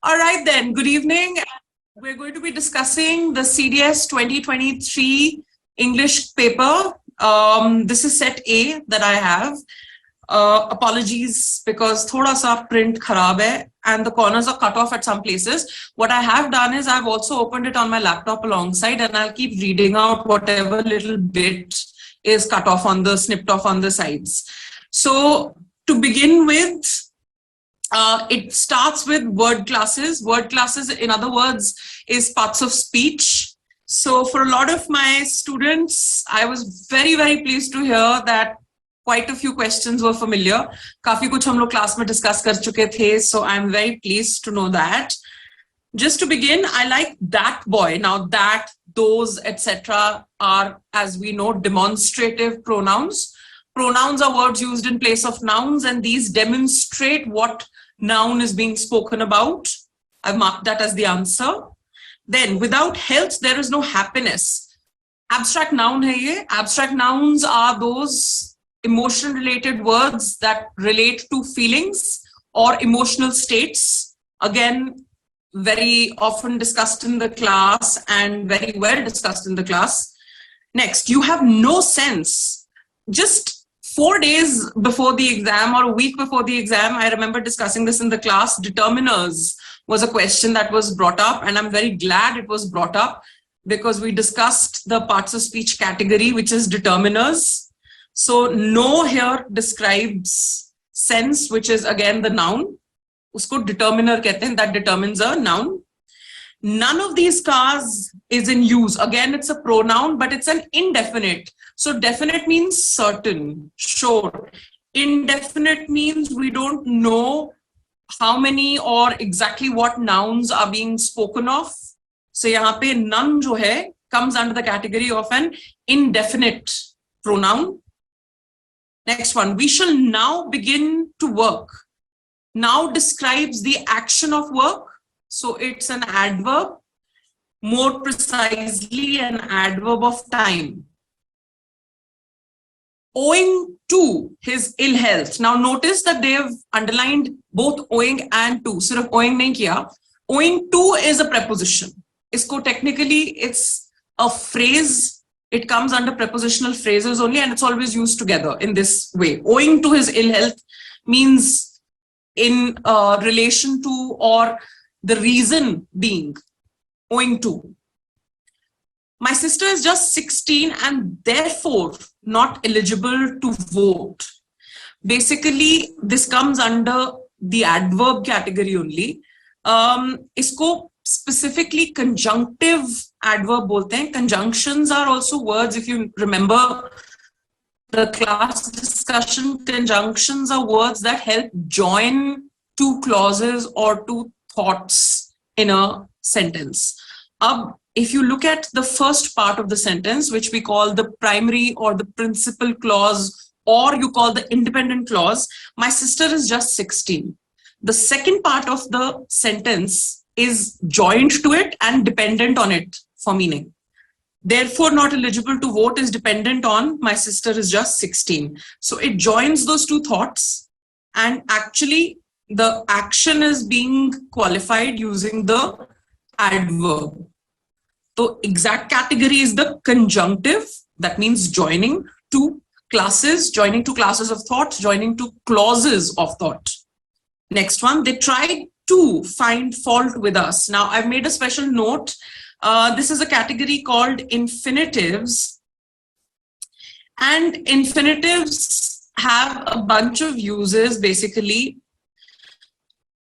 All right then, good evening. We're going to be discussing the CDS 2023 English paper. This is set A that I have. Apologies because thoda sa print kharab hai and the corners are cut off at some places. What I have done is I've also opened it on my laptop alongside and I'll keep reading out whatever little bit is cut off on the, snipped off on the sides. So to begin with, it starts with word classes. Word classes, in other words, is parts of speech. So for a lot of my students, I was very, very pleased to hear that quite a few questions were familiar. Kafi kuch hum log class mein discuss kar chuke the, so I'm very pleased to know that. Just to begin, I like that boy. Now that, those, etc. are, as we know, demonstrative pronouns. Pronouns are words used in place of nouns, and these demonstrate what noun is being spoken about. I've marked that as the answer. Then, without health, there is no happiness. Abstract noun hai ye. Abstract nouns are those emotion-related words that relate to feelings or emotional states. Again, very often discussed in the class and very well discussed in the class. Next, you have no sense. Just 4 days before the exam or a week before the exam, I remember discussing this in the class. Determiners was a question that was brought up, and I'm very glad it was brought up because we discussed the parts of speech category, which is determiners. So no here describes sense, which is again the noun. Usko determiner kehte hain, that determines a noun. None of these cars is in use. Again, it's a pronoun, but it's an indefinite. So definite means certain, sure. Indefinite means we don't know how many or exactly what nouns are being spoken of. So yahan pe none jo hai comes under the category of an indefinite pronoun. Next one, we shall now begin to work. Now describes the action of work. So it's an adverb, more precisely an adverb of time. Owing to his ill health. Now notice that they have underlined both owing and to. Sirf owing nahi kiya. Owing to is a preposition. Isko technically it's a phrase. It comes under prepositional phrases only, and it's always used together in this way. Owing to his ill health means in relation to or the reason being, owing to. My sister is just 16 and therefore not eligible to vote. Basically, this comes under the adverb category only. Isko specifically conjunctive adverb bolte hain. Conjunctions are also words, if you remember the class discussion, conjunctions are words that help join two clauses or two thoughts in a sentence. If you look at the first part of the sentence, which we call the primary or the principal clause, or you call the independent clause, my sister is just 16. The second part of the sentence is joined to it and dependent on it for meaning. Therefore, not eligible to vote is dependent on my sister is just 16. So it joins those two thoughts, and actually the action is being qualified using the adverb. So exact category is the conjunctive. That means joining two classes, joining two classes of thought, joining two clauses of thought. Next one, they tried to find fault with us. Now I've made a special note. This is a category called infinitives, and infinitives have a bunch of uses. Basically,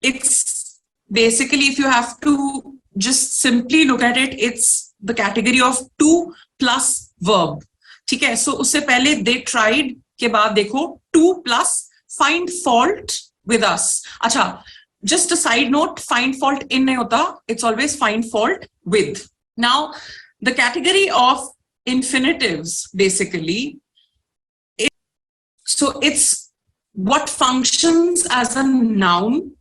it's basically, if you have to just simply look at it, it's the category of to plus verb. ठीक है, so उससे पहले they tried के बाद देखो to plus find fault with us. अच्छा, just a side note, find fault in nahi hota, it's always find fault with. Now, the category of infinitives basically, so it's what functions as a noun,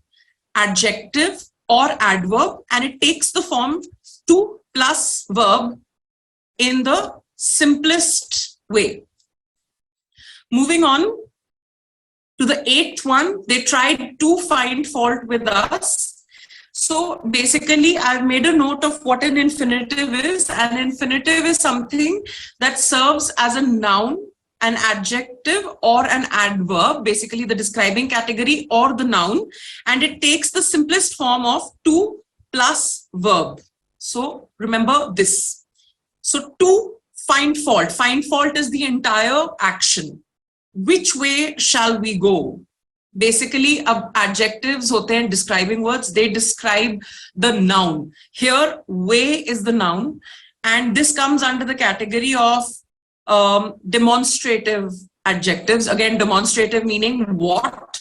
adjective or adverb, and it takes the form to plus verb in the simplest way. Moving on to the 8th one, they tried to find fault with us. So basically, I've made a note of what an infinitive is. An infinitive is something that serves as a noun, an adjective, or an adverb, basically the describing category or the noun, and it takes the simplest form of to plus verb. So remember this. So to find fault. Find fault is the entire action. Which way shall we go? Basically, adjectives hote hain describing words. They describe the noun. Here, way is the noun, and this comes under the category of demonstrative adjectives. Again, demonstrative meaning what,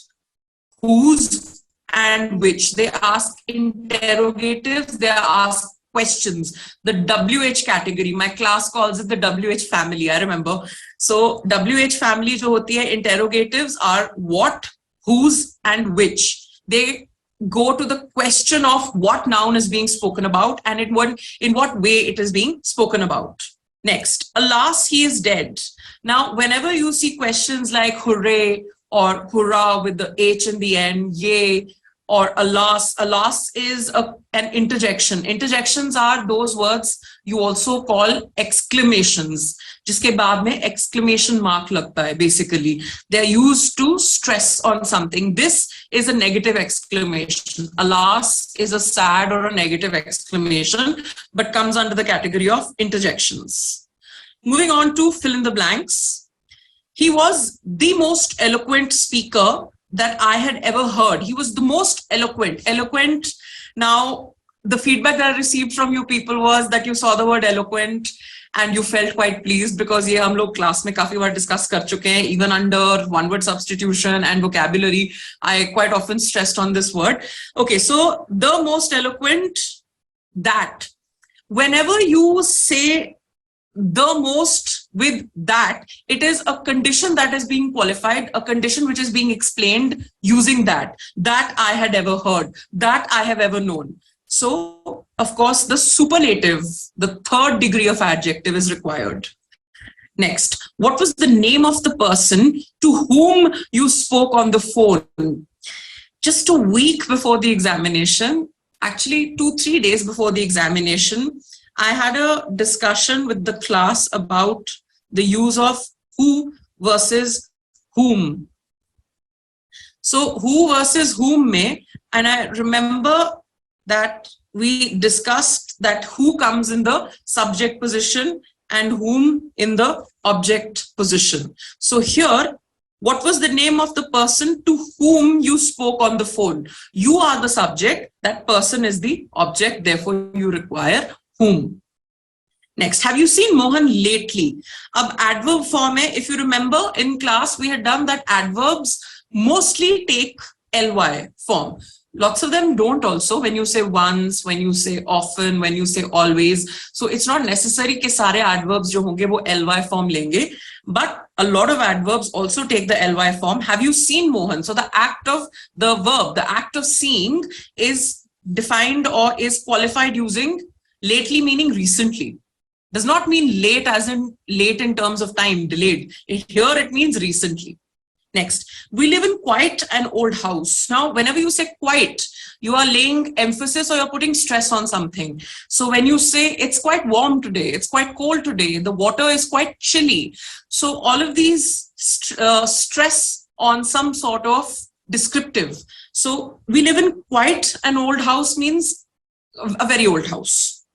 whose, and which. They ask interrogatives. They ask questions. The WH category, my class calls it the WH family, I remember. So WH family jo hoti hai, interrogatives are what, whose, and which. They go to the question of what noun is being spoken about and in what way it is being spoken about. Next, alas, he is dead. Now, whenever you see questions like hooray or hurrah with the H in the end, yay, or alas. Alas is an interjection. Interjections are those words you also call exclamations. जिसके बाद में exclamation mark लगता है basically. They're used to stress on something. This is a negative exclamation. Alas is a sad or a negative exclamation, but comes under the category of interjections. Moving on to fill in the blanks. He was the most eloquent speaker that I had ever heard. He was the most eloquent. Eloquent. Now, the feedback that I received from you people was that you saw the word eloquent and you felt quite pleased because ये हम लोग class में काफी बार discuss कर चुके हैं, even under one word substitution and vocabulary. I quite often stressed on this word. Okay, so the most eloquent, that. Whenever you say the most with that, it is a condition that is being qualified, a condition which is being explained using that I had ever heard, that I have ever known. So, of course, the superlative, the third degree of adjective is required. Next, what was the name of the person to whom you spoke on the phone? Just a week before the examination, actually 2-3 days before the examination, I had a discussion with the class about the use of who versus whom. So who versus whom may, and I remember that we discussed that who comes in the subject position and whom in the object position. So here, what was the name of the person to whom you spoke on the phone? You are the subject, that person is the object, therefore you require whom. Next, have you seen Mohan lately? Ab adverb form hai, if you remember in class, we had done that adverbs mostly take ly form. Lots of them don't also, when you say once, when you say often, when you say always. So it's not necessary कि सारे adverbs जो होंगे वो ly form लेंगे, but a lot of adverbs also take the ly form. Have you seen Mohan? So the act of the verb, the act of seeing is defined or is qualified using lately, meaning recently. Does not mean late as in late in terms of time, delayed. Here it means recently. Next, we live in quite an old house. Now, whenever you say quite, you are laying emphasis or you're putting stress on something. So when you say it's quite warm today, it's quite cold today, the water is quite chilly. So all of these stress on some sort of descriptive. So we live in quite an old house means a very old house.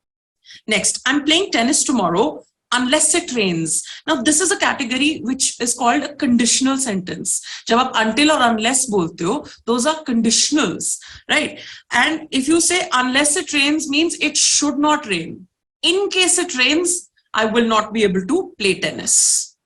Next, I'm playing tennis tomorrow unless it rains. Now, this is a category which is called a conditional sentence. जब आप until or unless बोलते हो, those are conditionals, right? And if you say unless it rains means it should not rain. In case it rains, I will not be able to play tennis.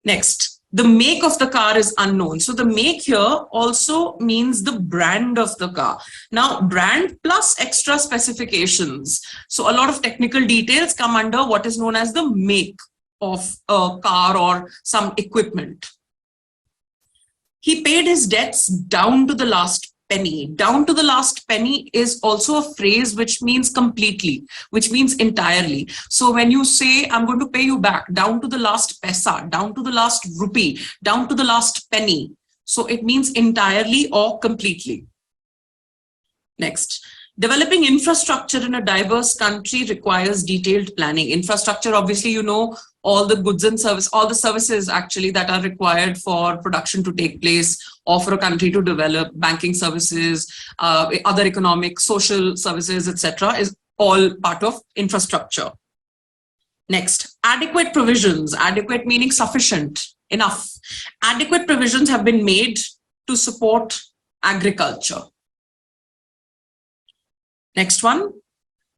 Next, the make of the car is unknown. So the make here also means the brand of the car. Now, brand plus extra specifications. So a lot of technical details come under what is known as the make of a car or some equipment. He paid his debts down to the last penny. Down to the last penny is also a phrase which means completely, which means entirely. So when you say, I'm going to pay you back down to the last paisa, down to the last rupee, down to the last penny. So it means entirely or completely. Next, developing infrastructure in a diverse country requires detailed planning. Infrastructure, obviously, you know, all the goods and service, all the services actually that are required for production to take place or for a country to develop, banking services, other economic, social services, etc., is all part of infrastructure. Next, adequate provisions, adequate meaning sufficient, enough. Adequate provisions have been made to support agriculture. Next one,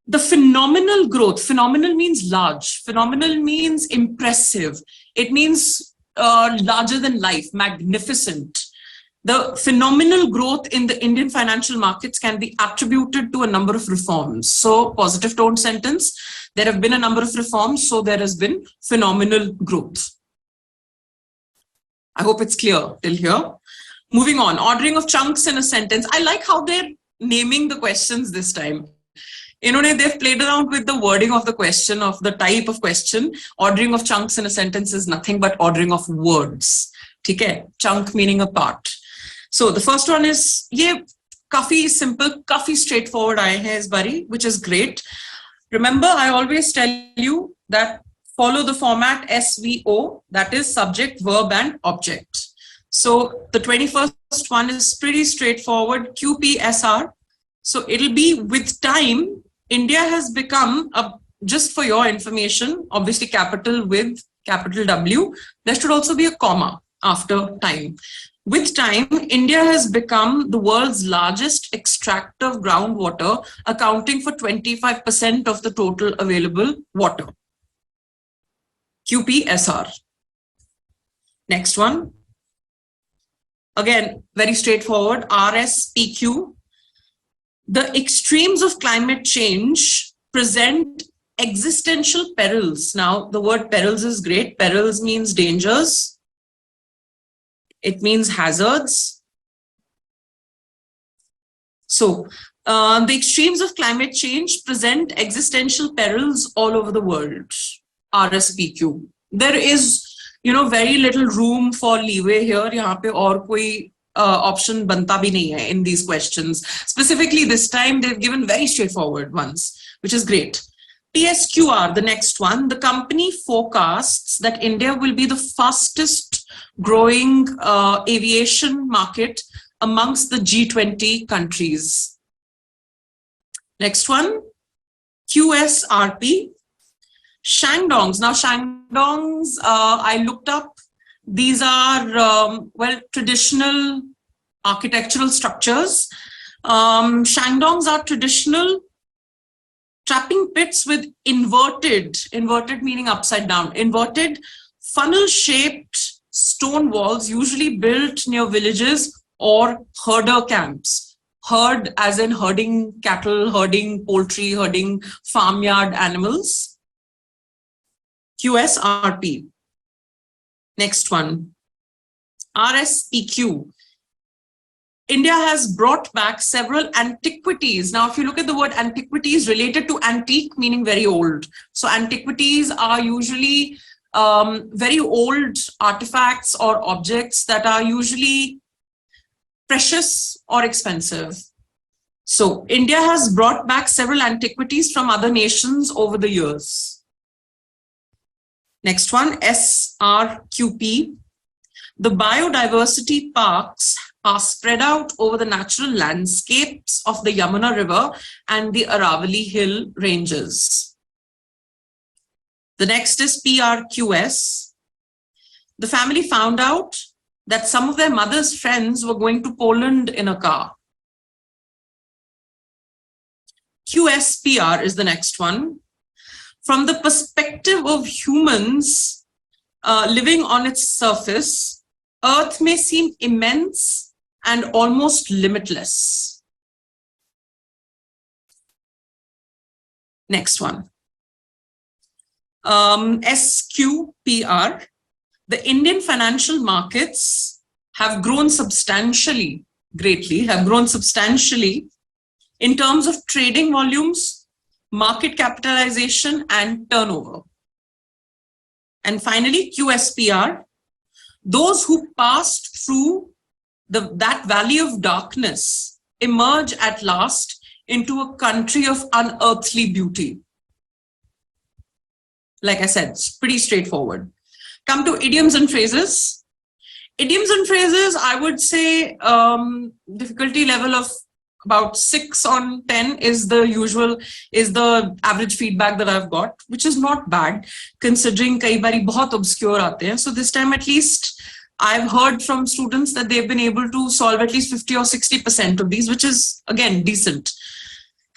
the phenomenal growth. Phenomenal means large. Phenomenal means impressive. It means larger than life, magnificent. The phenomenal growth in the Indian financial markets can be attributed to a number of reforms. So, positive tone sentence, there have been a number of reforms, so there has been phenomenal growth. I hope it's clear till here. Moving on, ordering of chunks in a sentence. I like how they're naming the questions this time. They've played around with the wording of the question, of the type of question. Ordering of chunks in a sentence is nothing but ordering of words. Okay? Chunk meaning a part. So the first one is, काफी simple, काफी straightforward आए हैं इस बारी, which is great. Remember, I always tell you that follow the format SVO, that is subject, verb, and object. So the 21st one is pretty straightforward, QPSR. So it'll be with time, India has become, just for your information, obviously capital with capital W, there should also be a comma after time. With time, India has become the world's largest extractor of groundwater, accounting for 25% of the total available water. QPSR. Next one. Again, very straightforward, RSPQ. The extremes of climate change present existential perils. Now, the word perils is great. Perils means dangers. It means hazards. So, the extremes of climate change present existential perils all over the world. RSPQ. There is, very little room for leeway here. यहाँ पे और कोई option बनता भी नहीं है in these questions. Specifically this time, they've given very straightforward ones, which is great. TSQR, the next one, the company forecasts that India will be the fastest growing aviation market amongst the G20 countries. Next one, QSRP, Shandongs. Now, Shandongs, I looked up. These are, traditional architectural structures. Shandongs are traditional trapping pits with inverted meaning upside down, inverted funnel-shaped stone walls, usually built near villages or herder camps. Herd as in herding cattle, herding poultry, herding farmyard animals. QSRP. Next one, RSPQ. India has brought back several antiquities. Now, if you look at the word antiquities, related to antique, meaning very old. So antiquities are usually very old artifacts or objects that are usually precious or expensive. So India has brought back several antiquities from other nations over the years. Next one, SRQP. The biodiversity parks are spread out over the natural landscapes of the Yamuna River and the Aravalli Hill ranges. The next is PRQS. The family found out that some of their mother's friends were going to Poland in a car. QSPR is the next one. From the perspective of humans living on its surface, Earth may seem immense and almost limitless. Next one. SQPR. The Indian financial markets have grown substantially, greatly, have grown substantially in terms of trading volumes, market capitalization, and turnover. And finally, QSPR. Those who passed through that valley of darkness emerge at last into a country of unearthly beauty. Like I said, it's pretty straightforward. Come to idioms and phrases. Idioms and phrases, I would say difficulty level of about 6 on 10 is the average feedback that I've got, which is not bad considering kai bari bahut obscure aate hain. So this time at least I've heard from students that they've been able to solve at least 50 or 60% of these, which is again decent.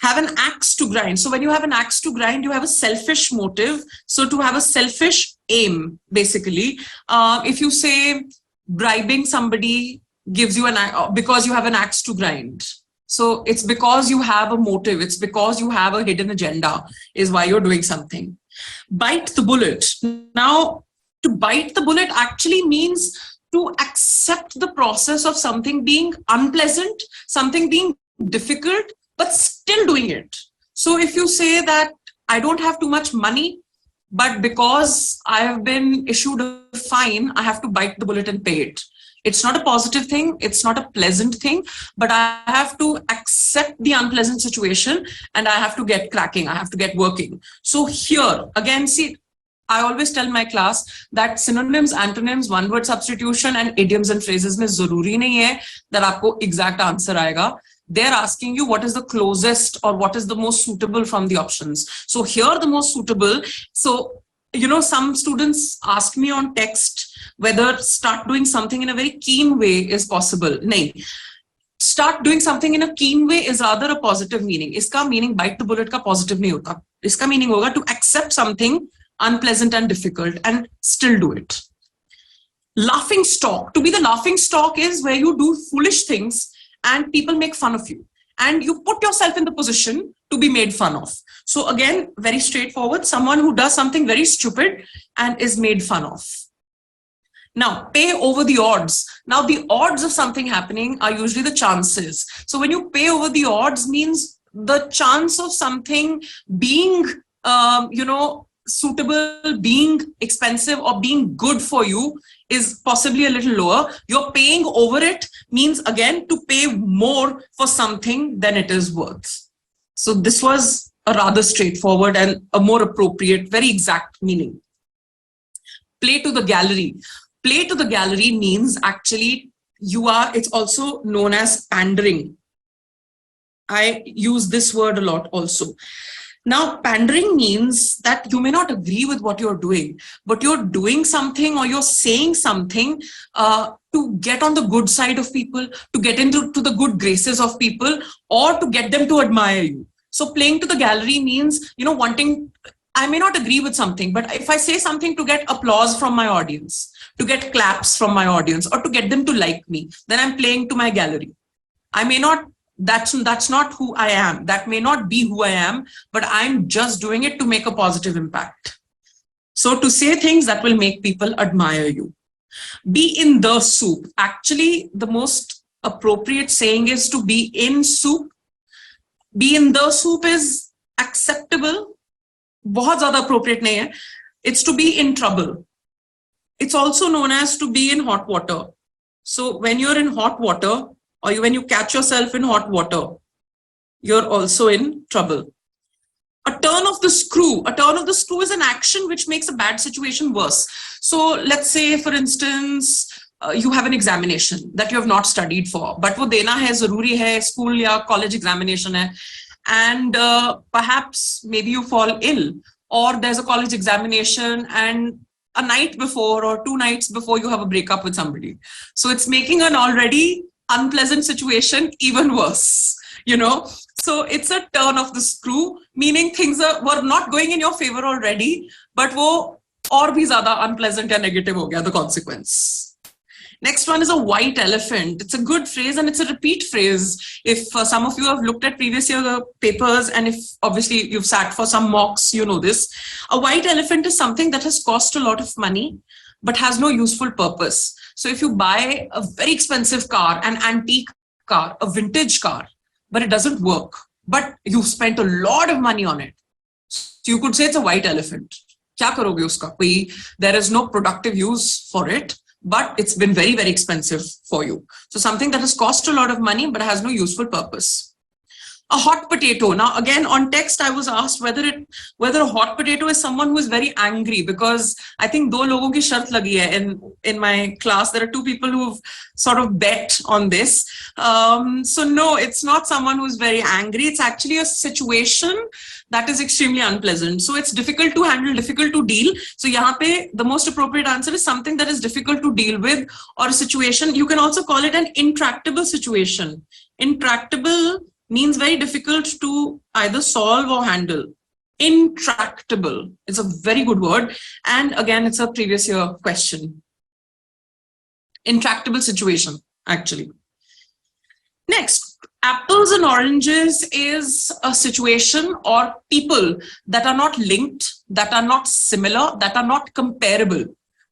Have an axe to grind. So when you have an axe to grind, you have a selfish motive. So to have a selfish aim, basically, if you say bribing somebody gives you because you have an axe to grind. So it's because you have a motive. It's because you have a hidden agenda is why you're doing something. Bite the bullet. Now, to bite the bullet actually means to accept the process of something being unpleasant, something being difficult, but still doing it. So if you say that I don't have too much money, but because I have been issued a fine, I have to bite the bullet and pay it. It's not a positive thing. It's not a pleasant thing, but I have to accept the unpleasant situation and I have to get cracking. I have to get working. So here, again, see, I always tell my class that synonyms, antonyms, one word substitution and idioms and phrases mein zaruri nahi hai that aapko exact answer aayega. They're asking you what is the closest or what is the most suitable from the options. So here the most suitable. So, you know, some students ask me on text whether start doing something in a very keen way is possible. Nahin. Start doing something in a keen way is rather a positive meaning. Iska meaning bite the bullet ka positive nahi hota. Iska meaning hoga to accept something unpleasant and difficult and still do it. Laughing stock. To be the laughing stock is where you do foolish things and people make fun of you and you put yourself in the position to be made fun of. So again, very straightforward, someone who does something very stupid and is made fun of. Now, pay over the odds. Now, the odds of something happening are usually the chances. So when you pay over the odds means the chance of something being, suitable, being expensive or being good for you is possibly a little lower. You're paying over it means again to pay more for something than it is worth. So this was a rather straightforward and a more appropriate, very exact meaning. Play to the gallery. Play to the gallery means actually it's also known as pandering. I use this word a lot also. Now, pandering means that you may not agree with what you're doing, but you're doing something or you're saying something to get on the good side of people, to get into the good graces of people, or to get them to admire you. So playing to the gallery means, I may not agree with something, but if I say something to get applause from my audience, to get claps from my audience, or to get them to like me, then I'm playing to my gallery. I may not That's not who I am. That may not be who I am, but I'm just doing it to make a positive impact. So to say things that will make people admire you. Be in the soup. Actually, the most appropriate saying is to be in soup. Be in the soup is acceptable. Bahut zyada appropriate nahi hai. It's to be in trouble. It's also known as to be in hot water. So when you're in hot water, or when you catch yourself in hot water, you're also in trouble. A turn of the screw. A turn of the screw is an action which makes a bad situation worse. So let's say, for instance, you have an examination that you have not studied for, but wo dena hai, zaruri hai, school ya college examination hai, and perhaps maybe you fall ill, or there's a college examination and a night before or 2 nights before you have a breakup with somebody. So it's making an already unpleasant situation even worse, So it's a turn of the screw, meaning things were not going in your favor already, but wo aur bhi zyada unpleasant and negative ho gaya, the consequence. Next one is a white elephant. It's a good phrase and it's a repeat phrase. If some of you have looked at previous year papers and if obviously you've sat for some mocks, you know this. A white elephant is something that has cost a lot of money, but has no useful purpose. So if you buy a very expensive car, an antique car, a vintage car, but it doesn't work, but you've spent a lot of money on it, so you could say it's a white elephant. Kya karoge uska? There is no productive use for it, but it's been very, very expensive for you. So something that has cost a lot of money, but has no useful purpose. A hot potato. Now, again, on text, I was asked whether a hot potato is someone who is very angry, because I think do logon ki shart lagi hai in my class. There are two people who've sort of bet on this. So no, it's not someone who's very angry. It's actually a situation that is extremely unpleasant. So it's difficult to handle, difficult to deal. So yahan pe the most appropriate answer is something that is difficult to deal with, or a situation. You can also call it an intractable situation. Intractable means very difficult to either solve or handle. Intractable is a very good word. And again, it's a previous year question. Intractable situation, actually. Next, apples and oranges is a situation or people that are not linked, that are not similar, that are not comparable.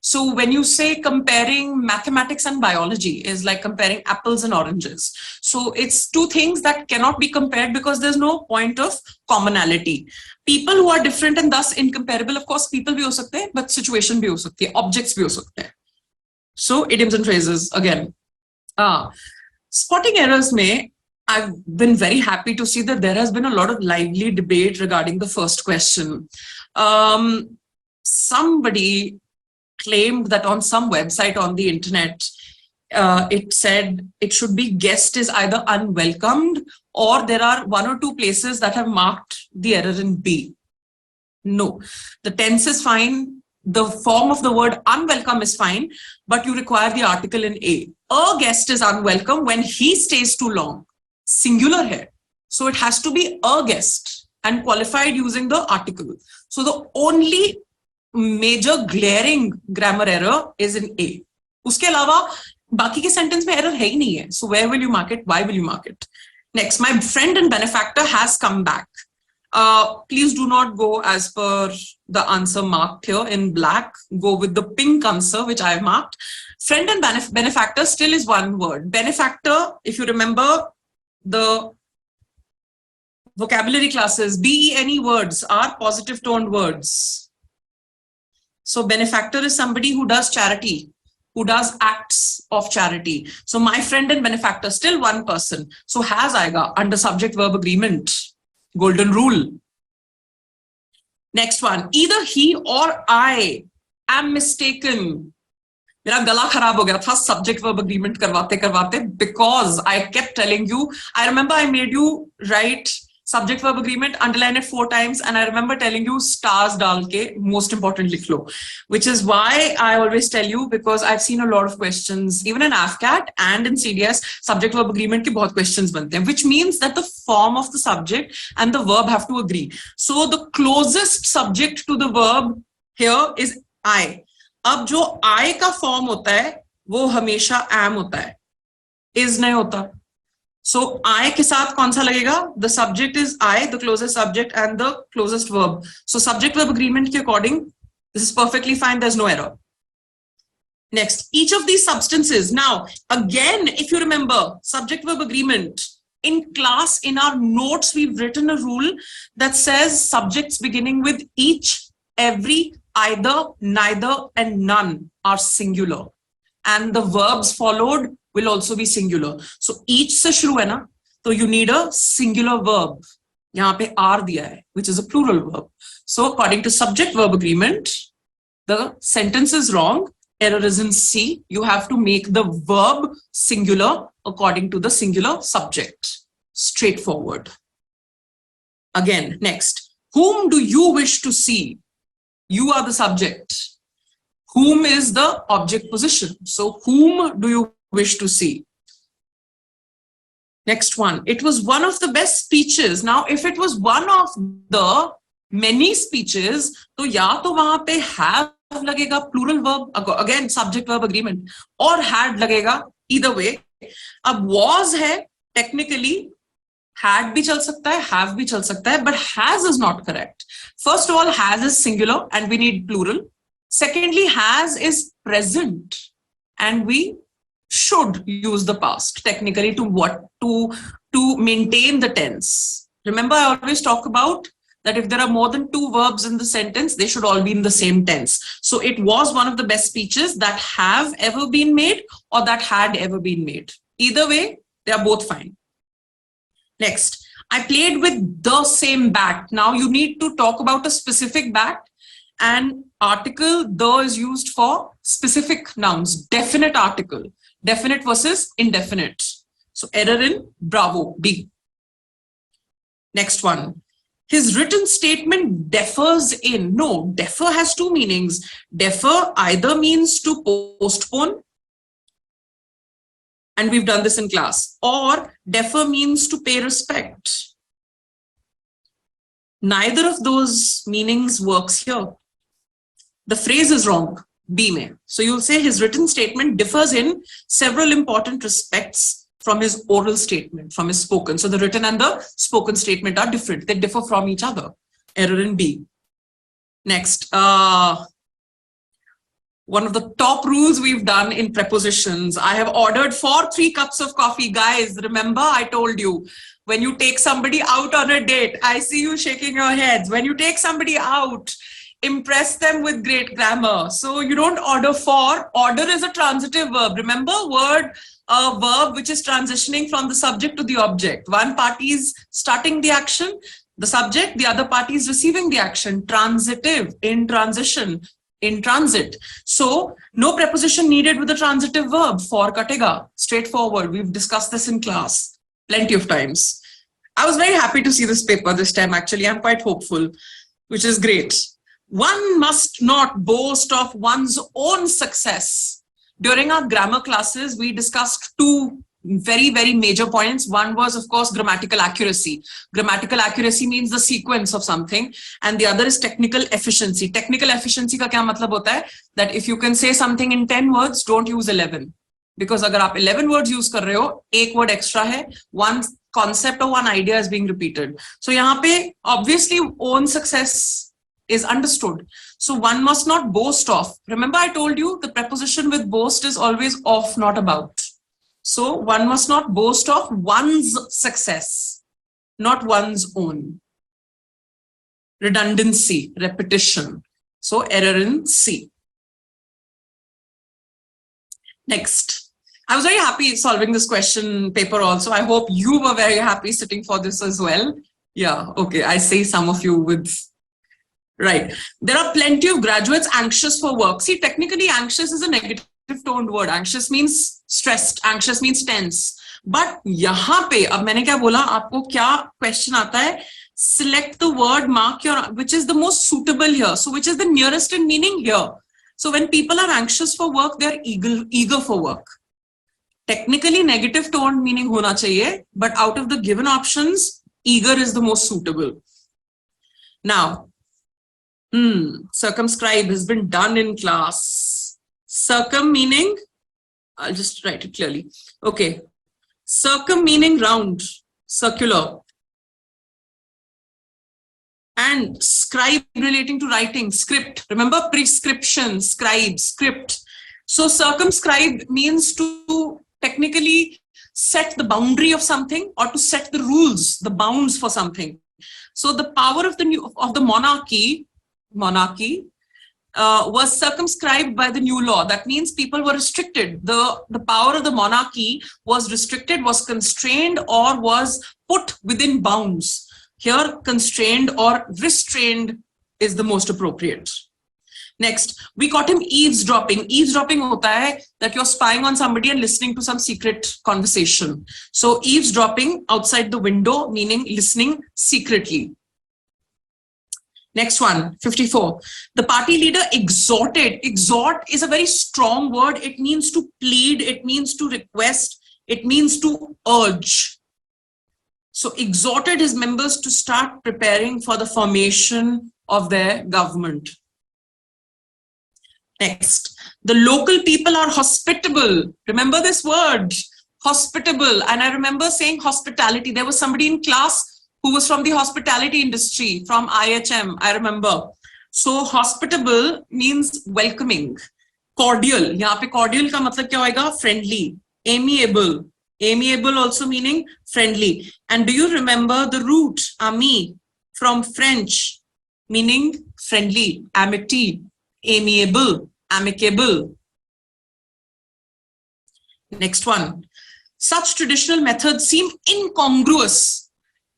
So when you say comparing mathematics and biology is like comparing apples and oranges. So it's two things that cannot be compared because there's no point of commonality. People who are different and thus incomparable, of course, people bhi ho sakte hain, but situation bhi ho sakti hai, objects bhi ho sakte hain. So idioms and phrases again. Spotting errors mein, I've been very happy to see that there has been a lot of lively debate regarding the first question. Somebody claimed that on some website on the internet, it said it should be guessed is either unwelcomed, or there are one or two places that have marked the error in B. No, the tense is fine. The form of the word unwelcome is fine, but you require the article in A. A guest is unwelcome when he stays too long. Singular hai. So it has to be a guest and qualified using the article. So the only major glaring grammar error is in A. Uske alawa, baki ke sentence mein error hai hi nahi hai. So where will you mark it? Why will you mark it? Next, my friend and benefactor has come back. Please do not go as per the answer marked here in black. Go with the pink answer, which I have marked. Friend and benefactor still is one word. Benefactor, if you remember the vocabulary classes, BENE words are positive toned words. So benefactor is somebody who does charity, who does acts of charity. So my friend and benefactor, still one person. So has aayega under subject verb agreement. Golden rule. Next one, either he or I am mistaken. Mera gala kharab ho gaya tha subject verb agreement karwate because I kept telling you. I remember I made you write subject verb agreement, underline it 4 times, and I remember telling you stars dal ke most important likh lo, which is why I always tell you, because I've seen a lot of questions even in AFCAT and in CDS subject verb agreement ke bahut questions bante hain, which means that the form of the subject and the verb have to agree. So the closest subject to the verb here is I. अब जो I का form होता है वो हमेशा am होता है, is नहीं होता. So I के साथ कौन सा लगेगा? The subject is I, the closest subject, and the closest verb. So subject verb agreement के according, this is perfectly fine. There's no error. Next, each of these substances. Now, again, if you remember, subject verb agreement. In class, in our notes, we've written a rule that says subjects beginning with each, every, either, neither, and none are singular. And the verbs followed will also be singular. So each se shuru hai na, so you need a singular verb. Yahan pe are diya hai, which is a plural verb. So according to subject verb agreement, the sentence is wrong. Error is in C. You have to make the verb singular according to the singular subject. Straightforward. Again, next. Whom do you wish to see? You are the subject. Whom is the object position. So whom do you wish to see? Next one. It was one of the best speeches. Now, if it was one of the many speeches, to ya to wahan pe have lagega, plural verb, again subject verb agreement, or had lagega, either way. Ab was hai, technically had bhi chal sakta hai, have bhi chal sakta hai, but has is not correct. First of all, has is singular and we need plural. Secondly, has is present and we should use the past technically to maintain the tense. Remember, I always talk about that if there are more than 2 verbs in the sentence, they should all be in the same tense. So it was one of the best speeches that have ever been made or that had ever been made. Either way, they are both fine. Next, I played with the same bat. Now you need to talk about a specific bat, and article the is used for specific nouns, definite article, definite versus indefinite. So error in bravo, B. Next one. His written statement differs in. No, defer has 2 meanings. Defer either means to postpone, and we've done this in class, or defer means to pay respect. Neither of those meanings works here. The phrase is wrong, B mein. So you'll say his written statement differs in several important respects from his oral statement, from his spoken. So the written and the spoken statement are different. They differ from each other. Error in B. Next, one of the top rules we've done in prepositions. I have ordered for 3 cups of coffee. Guys, remember I told you, when you take somebody out on a date, I see you shaking your heads. When you take somebody out, impress them with great grammar. So you don't order for. Order is a transitive verb. Remember, a verb which is transitioning from the subject to the object. One party is starting the action, the subject, the other party is receiving the action. Transitive, in transition, in transit. So no preposition needed with the transitive verb. For katega, straightforward. We've discussed this in class plenty of times. I was very happy to see this paper this time. Actually, I'm quite hopeful, which is great. One must not boast of one's own success. During our grammar classes, we discussed 2 very, very major points. One was, of course, grammatical accuracy. Grammatical accuracy means the sequence of something. And the other is technical efficiency. Technical efficiency ka kya matlab hota hai? That if you can say something in 10 words, don't use 11. Because agar aap 11 words use kar rahe ho, 1 word extra hai, one concept or one idea is being repeated. So yahan pe, obviously, own success is understood. So one must not boast of. Remember I told you the preposition with boast is always of, not about. So one must not boast of one's success, not one's own. Redundancy, repetition. So error in C. Next. I was very happy solving this question paper also. I hope you were very happy sitting for this as well. Yeah, okay. I see some of you with... Right. There are plenty of graduates anxious for work. See, technically, anxious is a negative toned word. Anxious means stressed. Anxious means tense. But यहाँ पे, अब मैंने क्या बोला, आपको क्या question आता है? Select the word, mark your, which is the most suitable here. So which is the nearest in meaning here. So when people are anxious for work, they are eager for work. Technically, negative toned meaning होना चाहिए, but out of the given options, eager is the most suitable. Now, circumscribe has been done in class. Circum meaning, I'll just write it clearly. Okay. Circum meaning round, circular. And scribe relating to writing, script. Remember prescription, scribe, script. So circumscribe means to technically set the boundary of something or to set the rules, the bounds for something. So the power of the monarchy was circumscribed by the new law. That means people were restricted. The power of the monarchy was restricted, was constrained, or was put within bounds. Here, constrained or restrained is the most appropriate. Next, we caught him eavesdropping. Eavesdropping hota hai that you're spying on somebody and listening to some secret conversation. So eavesdropping outside the window, meaning listening secretly. Next one, 54. The party leader exhorted. Exhort is a very strong word. It means to plead. It means to request. It means to urge. So exhorted his members to start preparing for the formation of their government. Next, the local people are hospitable. Remember this word, hospitable. And I remember saying hospitality. There was somebody in class who was from the hospitality industry, from IHM, I remember. So hospitable means welcoming. Cordial, यहाँ पे cordial का मतलब क्या होएगा? Friendly. Amiable. Amiable also meaning friendly. And do you remember the root, ami? from French, meaning friendly, amity, amiable, amicable. Next one. Such traditional methods seem incongruous.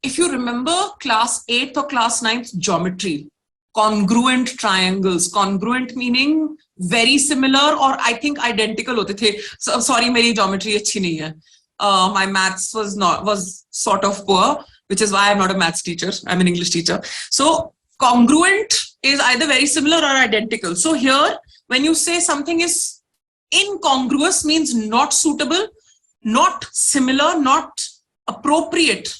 If you remember class 8th or class 9th geometry, congruent triangles, congruent meaning very similar or I think identical hote the. So, sorry, meri geometry achhi nahi hai. My maths was sort of poor, which is why I'm not a maths teacher. I'm an English teacher. So congruent is either very similar or identical. So here, when you say something is incongruous, means not suitable, not similar, not appropriate,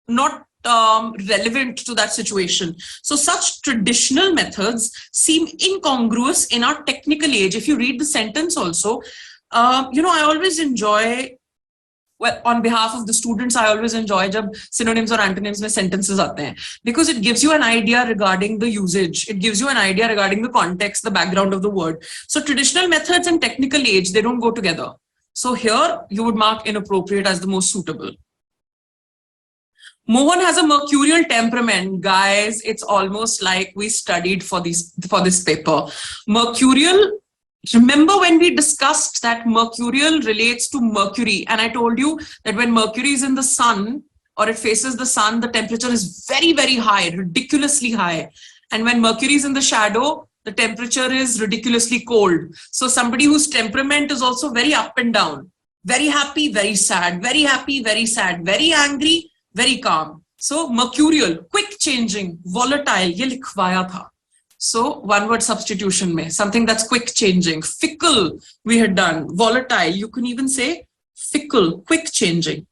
not relevant to that situation. So such traditional methods seem incongruous in our technical age. If you read the sentence also, I always enjoy, well, on behalf of the students, I always enjoy jab synonyms or antonyms mein sentences aate hain, because it gives you an idea regarding the usage. It gives you an idea regarding the context, the background of the word. So traditional methods and technical age, they don't go together. So here you would mark inappropriate as the most suitable. Mohan has a mercurial temperament. Guys, it's almost like we studied for this paper. Mercurial, remember when we discussed that mercurial relates to Mercury, and I told you that when Mercury is in the sun or it faces the sun, the temperature is very, very high, ridiculously high. And when Mercury is in the shadow, the temperature is ridiculously cold. So somebody whose temperament is also very up and down, very happy, very sad, very happy, very sad, very angry, very calm. So mercurial, quick changing, volatile, ye likhwaya tha. So one word substitution mein, something that's quick changing. Fickle we had done, volatile, you can even say fickle, quick changing.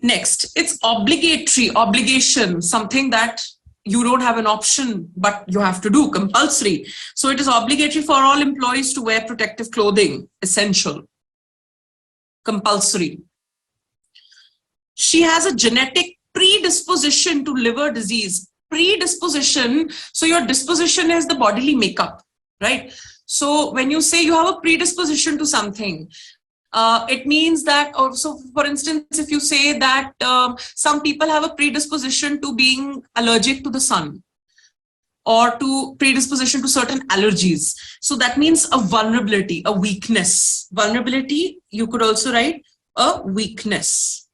Next, it's obligatory, obligation, something that you don't have an option, but you have to do, compulsory. So it is obligatory for all employees to wear protective clothing, essential, compulsory. She has a genetic predisposition to liver disease. Predisposition, so your disposition is the bodily makeup, right? So when you say you have a predisposition to something, it means that also, for instance, if you say that some people have a predisposition to being allergic to the sun or to predisposition to certain allergies. So that means a vulnerability, a weakness. Vulnerability, you could also write a weakness.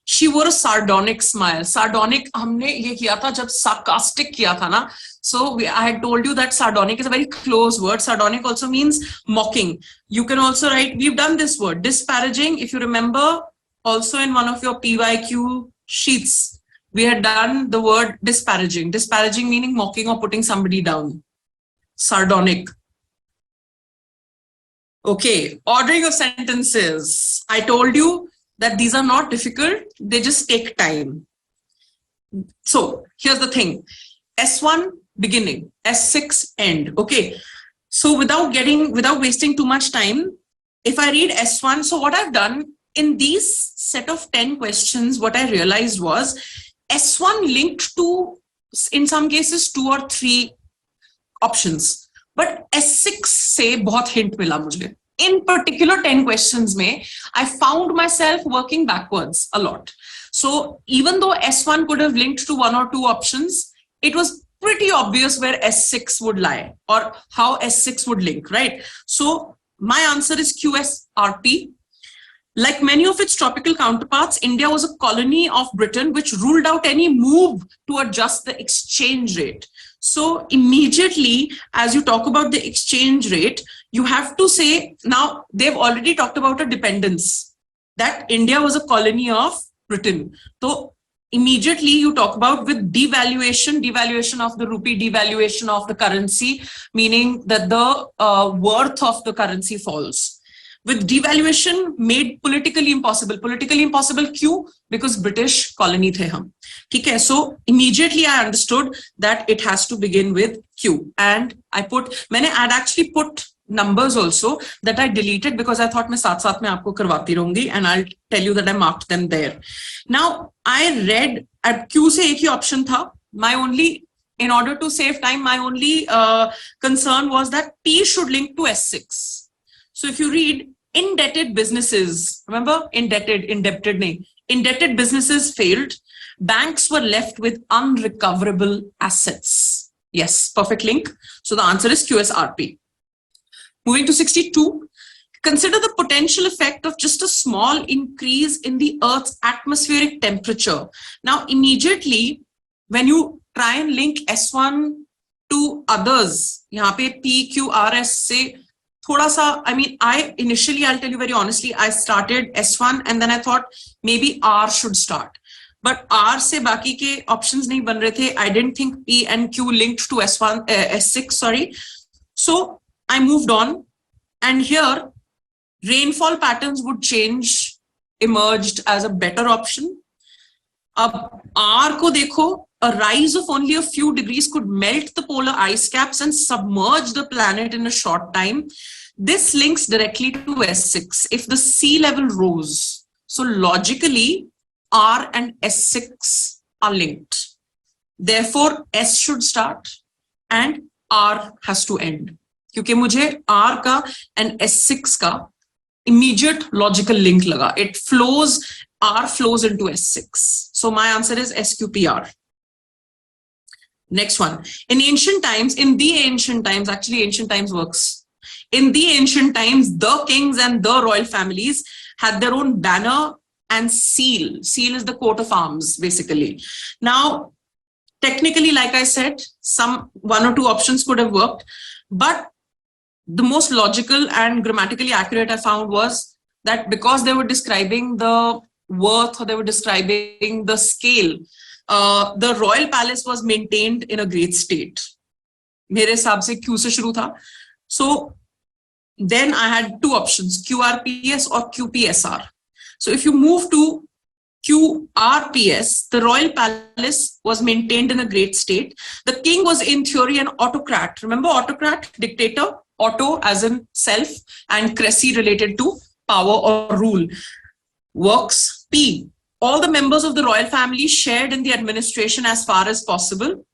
She wore a sardonic smile. Sardonic, हमने ये किया था जब sarcastic किया था ना. So I had told you that sardonic is a very close word. Sardonic also means mocking. You can also write, we've done this word, disparaging. If you remember, also in one of your PYQ sheets, we had done the word disparaging. Disparaging meaning mocking or putting somebody down. Sardonic. Okay, ordering of sentences. I told you that these are not difficult, they just take time. So here's the thing, S1 beginning, S6 end, okay? So without wasting too much time, if I read S1, so what I've done in these set of 10 questions, what I realized was S1 linked to, in some cases, 2 or 3 options, but S6 se bahut hint mila mujhe. In particular 10 questions mein, I found myself working backwards a lot. So even though S1 could have linked to 1 or 2 options, it was pretty obvious where S6 would lie or how S6 would link, right? So my answer is QSRP. Like many of its tropical counterparts, India was a colony of Britain which ruled out any move to adjust the exchange rate. So immediately, as you talk about the exchange rate, you have to say, now they've already talked about a dependence, that India was a colony of Britain. So immediately you talk about with devaluation of the rupee, devaluation of the currency, meaning that the worth of the currency falls. With devaluation made politically impossible. Politically impossible Q? Because British colony the hum. Okay, so immediately I understood that it has to begin with Q. And I had actually put numbers also that I deleted because I thought मैं साथ-साथ में आपको करवाती रहूंगी, and I'll tell you that I marked them there. Now I read at Q से एक ही option था. In order to save time, my only concern was that P should link to S6. So if you read indebted businesses, remember indebted nahi, indebted businesses failed, banks were left with unrecoverable assets. Yes, perfect link. So the answer is QSRP. Moving to 62. Consider the potential effect of just a small increase in the Earth's atmospheric temperature. Now, immediately, when you try and link S1 to others, यहाँ पे P, Q, R, S से थोड़ा सा, I mean, I'll tell you very honestly, I started S1 and then I thought maybe R should start. But R से बाकी के options नहीं बन रहे थे. I didn't think P and Q linked to S6, sorry. So I moved on, and here rainfall patterns would change, emerged as a better option. अब R को देखो, a rise of only a few degrees could melt the polar ice caps and submerge the planet in a short time. This links directly to S6 if the sea level rose. So logically, R and S6 are linked. Therefore, S should start and R has to end. क्योंकि मुझे R का and S6 का immediate logical link laga. It flows, R flows into S6. So my answer is SQPR. Next one. In the ancient times, actually ancient times works. In the ancient times, the kings and the royal families had their own banner and seal. Seal is the coat of arms, basically. Now, technically, like I said, one or two options could have worked, but the most logical and grammatically accurate I found was that because they were describing the worth or they were describing the scale, the royal palace was maintained in a great state. मेरे हिसाब से Q से शुरू था. So then I had two options, QRPS or QPSR. So if you move to QRPS, the royal palace was maintained in a great state. The king was in theory an autocrat. Remember autocrat, dictator? Auto as in self and cracy related to power or rule. Works. P. All the members of the royal family shared in the administration as far as possible.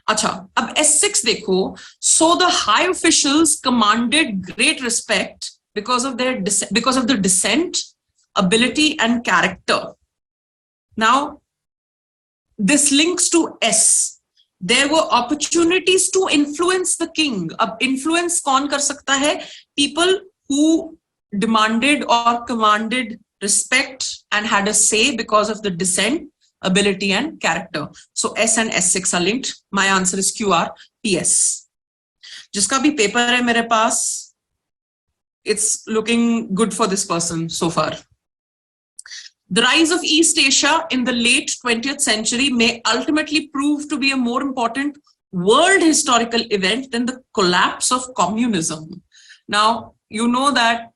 Acha, ab S6 dekho. So the high officials commanded great respect because of the descent, ability and character. Now, this links to S. There were opportunities to influence the king. Ab influence kaun kar sakta hai? People who demanded or commanded respect and had a say because of the descent, ability and character. So S and S6 are linked. My answer is QRPS. Jiska bhi paper hai mere paas, it's looking good for this person so far. The rise of East Asia in the late 20th century may ultimately prove to be a more important world historical event than the collapse of communism. Now, you know that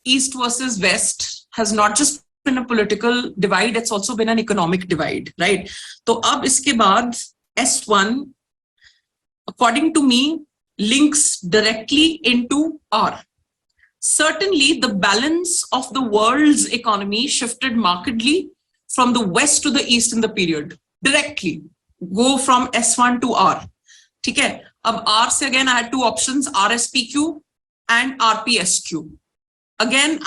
East versus West has not just been a political divide, it's also been an economic divide, right? So, ab iske baad S1, according to me, links directly into R. Certainly, the balance of the world's economy shifted markedly from the west to the east in the period. Directly. Go from S1 to R. Okay. Ab R se again, I had two options, RSPQ and RPSQ. Again,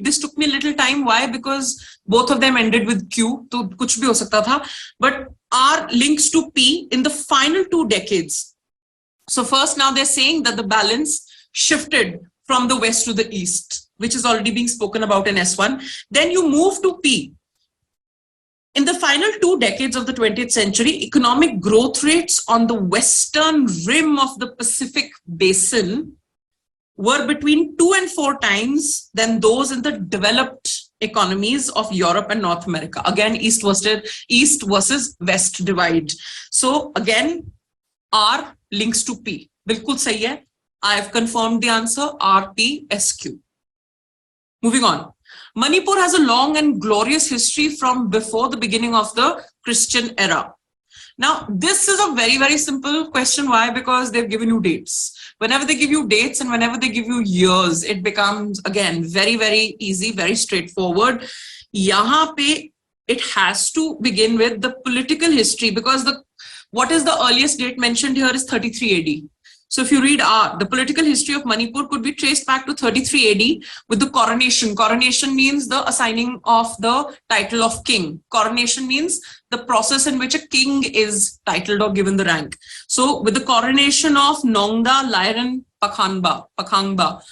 this took me a little time. Why? Because both of them ended with Q. So, kuch bhi ho sakta tha. But R links to P in the final 2 decades. So first, now they're saying that the balance shifted from the west to the east, which is already being spoken about in S1. Then you move to P. In the final 2 decades of the 20th century, economic growth rates on the western rim of the Pacific Basin were between 2 and 4 times than those in the developed economies of Europe and North America. Again, East versus West divide. So again, R links to P. Bilkul sahi hai. I have confirmed the answer, RPSQ. Moving on. Manipur has a long and glorious history from before the beginning of the Christian era. Now, this is a very, very simple question. Why? Because they've given you dates. Whenever they give you dates and whenever they give you years, it becomes, again, very, very easy, very straightforward. Yahan pe, it has to begin with the political history because what is the earliest date mentioned here is 33 AD. So if you read R, the political history of Manipur could be traced back to 33 AD with the coronation. Coronation means the assigning of the title of king. Coronation means the process in which a king is titled or given the rank. So with the coronation of Nongda Lairan Pakhangba,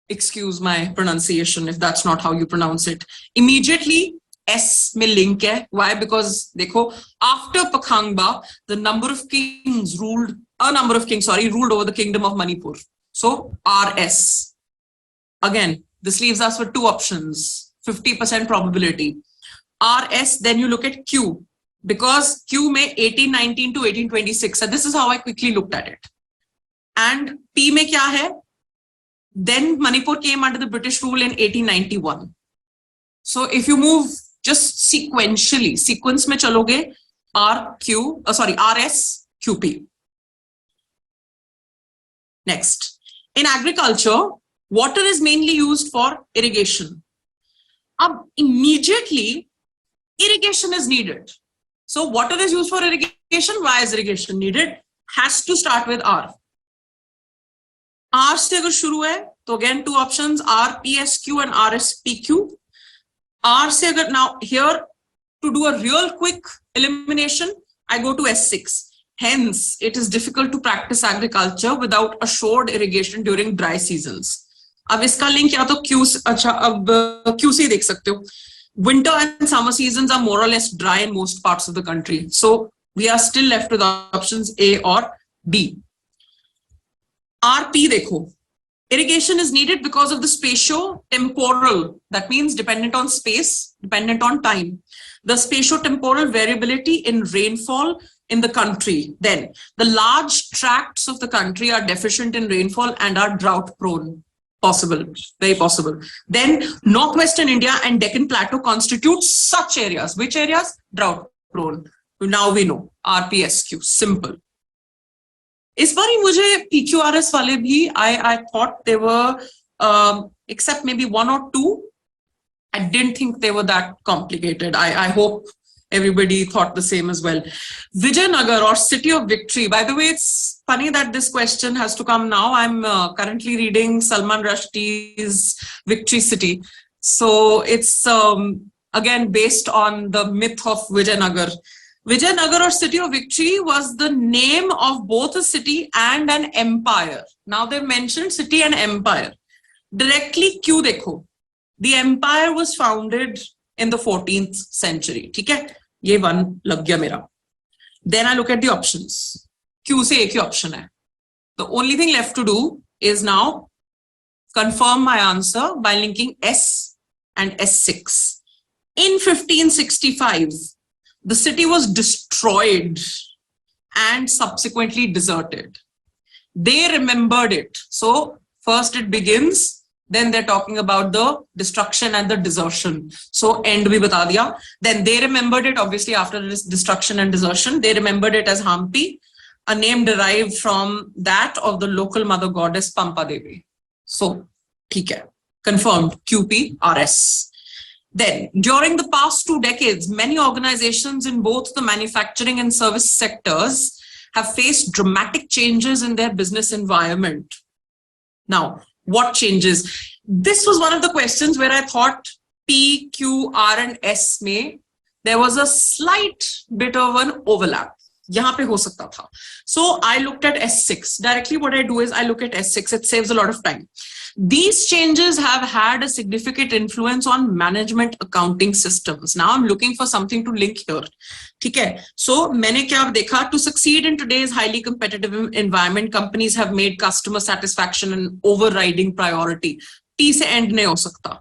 excuse my pronunciation if that's not how you pronounce it, immediately S में link है. Why? Because देखो, after Pakhangba, a number of kings ruled over the kingdom of Manipur. So RS. Again, this leaves us with two options, 50% probability. RS, then you look at Q, because Q में 1819 to 1826. So this is how I quickly looked at it. And P में क्या है? Then Manipur came under the British rule in 1891. So if you move just sequentially, sequence में चलोगे, RS, QP. Next, in agriculture, water is mainly used for irrigation. Immediately, irrigation is needed. So water is used for irrigation. Why is irrigation needed? Has to start with R. R से अगर शुरू है, तो again two options, RPSQ and RSPQ. R से अगर, now here to do a real quick elimination, I go to S6. Hence, it is difficult to practice agriculture without assured irrigation during dry seasons. अब इसका link या तो Q, अच्छा अब Q से देख सकते हो. Winter and summer seasons are more or less dry in most parts of the country. So we are still left with options A or B. RP देखो. Irrigation is needed because of the spatio-temporal. That means dependent on space, dependent on time. The spatio-temporal variability in rainfall in the country. Then the large tracts of the country are deficient in rainfall and are drought prone. Possible, very possible. Then northwestern India and Deccan Plateau constitute such areas. Which areas? Drought prone. Now we know. RPSQ, simple. इस बार ही मुझे PQRS वाले भी I thought they were except maybe one or two, I didn't think they were that complicated. I hope everybody thought the same as well. Vijayanagar or City of Victory. By the way, it's funny that this question has to come now. I'm currently reading Salman Rushdie's Victory City. So it's again based on the myth of Vijayanagar. Vijayanagar or City of Victory was the name of both a city and an empire. Now they mentioned city and empire. Directly Q dekho. The empire was founded in the 14th century. ठीक है? ये one लग गया मेरा. Then I look at the options. Q से एक ही option है. The only thing left to do is now confirm my answer by linking S and S6. In 1565, the city was destroyed and subsequently deserted. They remembered it. So first it begins, then they're talking about the destruction and the desertion. So end bhi bata diya. Then they remembered it, obviously after this destruction and desertion, they remembered it as Hampi, a name derived from that of the local mother goddess Pampa Devi. So, theek hai. Confirmed, QP, RS. Then, during the past 2 decades, many organizations in both the manufacturing and service sectors have faced dramatic changes in their business environment. Now, what changes? This was one of the questions where I thought P, Q, R and S में there was a slight bit of an overlap. यहाँ पे हो सकता था. So I looked at S6. Directly what I do is I look at S6. It saves a lot of time. These changes have had a significant influence on management accounting systems. Now I'm looking for something to link here. ठीक है? So मैंने क्या देखा? To succeed in today's highly competitive environment, companies have made customer satisfaction an overriding priority. T से end नहीं हो सकता.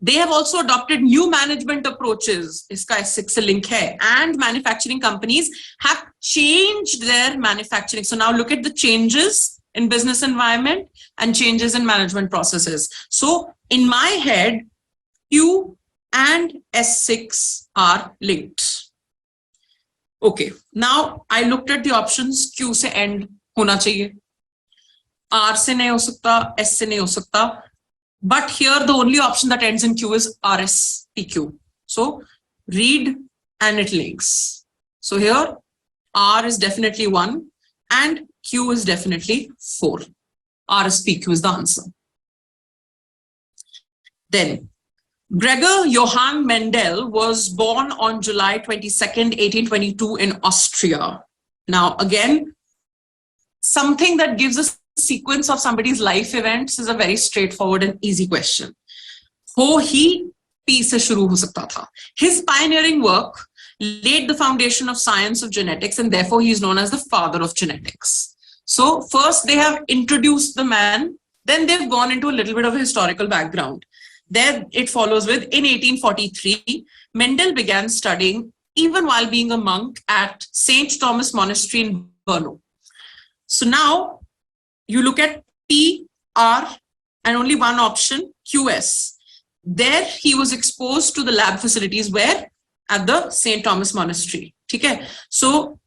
They have also adopted new management approaches. इसका S6 से link है. And manufacturing companies have changed their manufacturing. So now look at the changes in business environment and changes in management processes. So in my head, Q and S6 are linked. Okay, now I looked at the options. Q से end होना चाहिए. R से नहीं हो सकता, S से नहीं हो सकता. But here the only option that ends in Q is RSPQ. So read and it links. So here R is definitely 1. And Q is definitely 4. RSPQ is the answer. Then, Gregor Johann Mendel was born on July 22nd, 1822 in Austria. Now, again, something that gives a sequence of somebody's life events is a very straightforward and easy question. Ho he P se shuru ho sakta tha. His pioneering work laid the foundation of science of genetics, and therefore he is known as the father of genetics. So first they have introduced the man, then they've gone into a little bit of a historical background. There it follows with, in 1843, Mendel began studying even while being a monk at St. Thomas Monastery in Brno. So now you look at P, R, and only one option, QS. There he was exposed to the lab facilities where? At the St. Thomas Monastery. Okay? So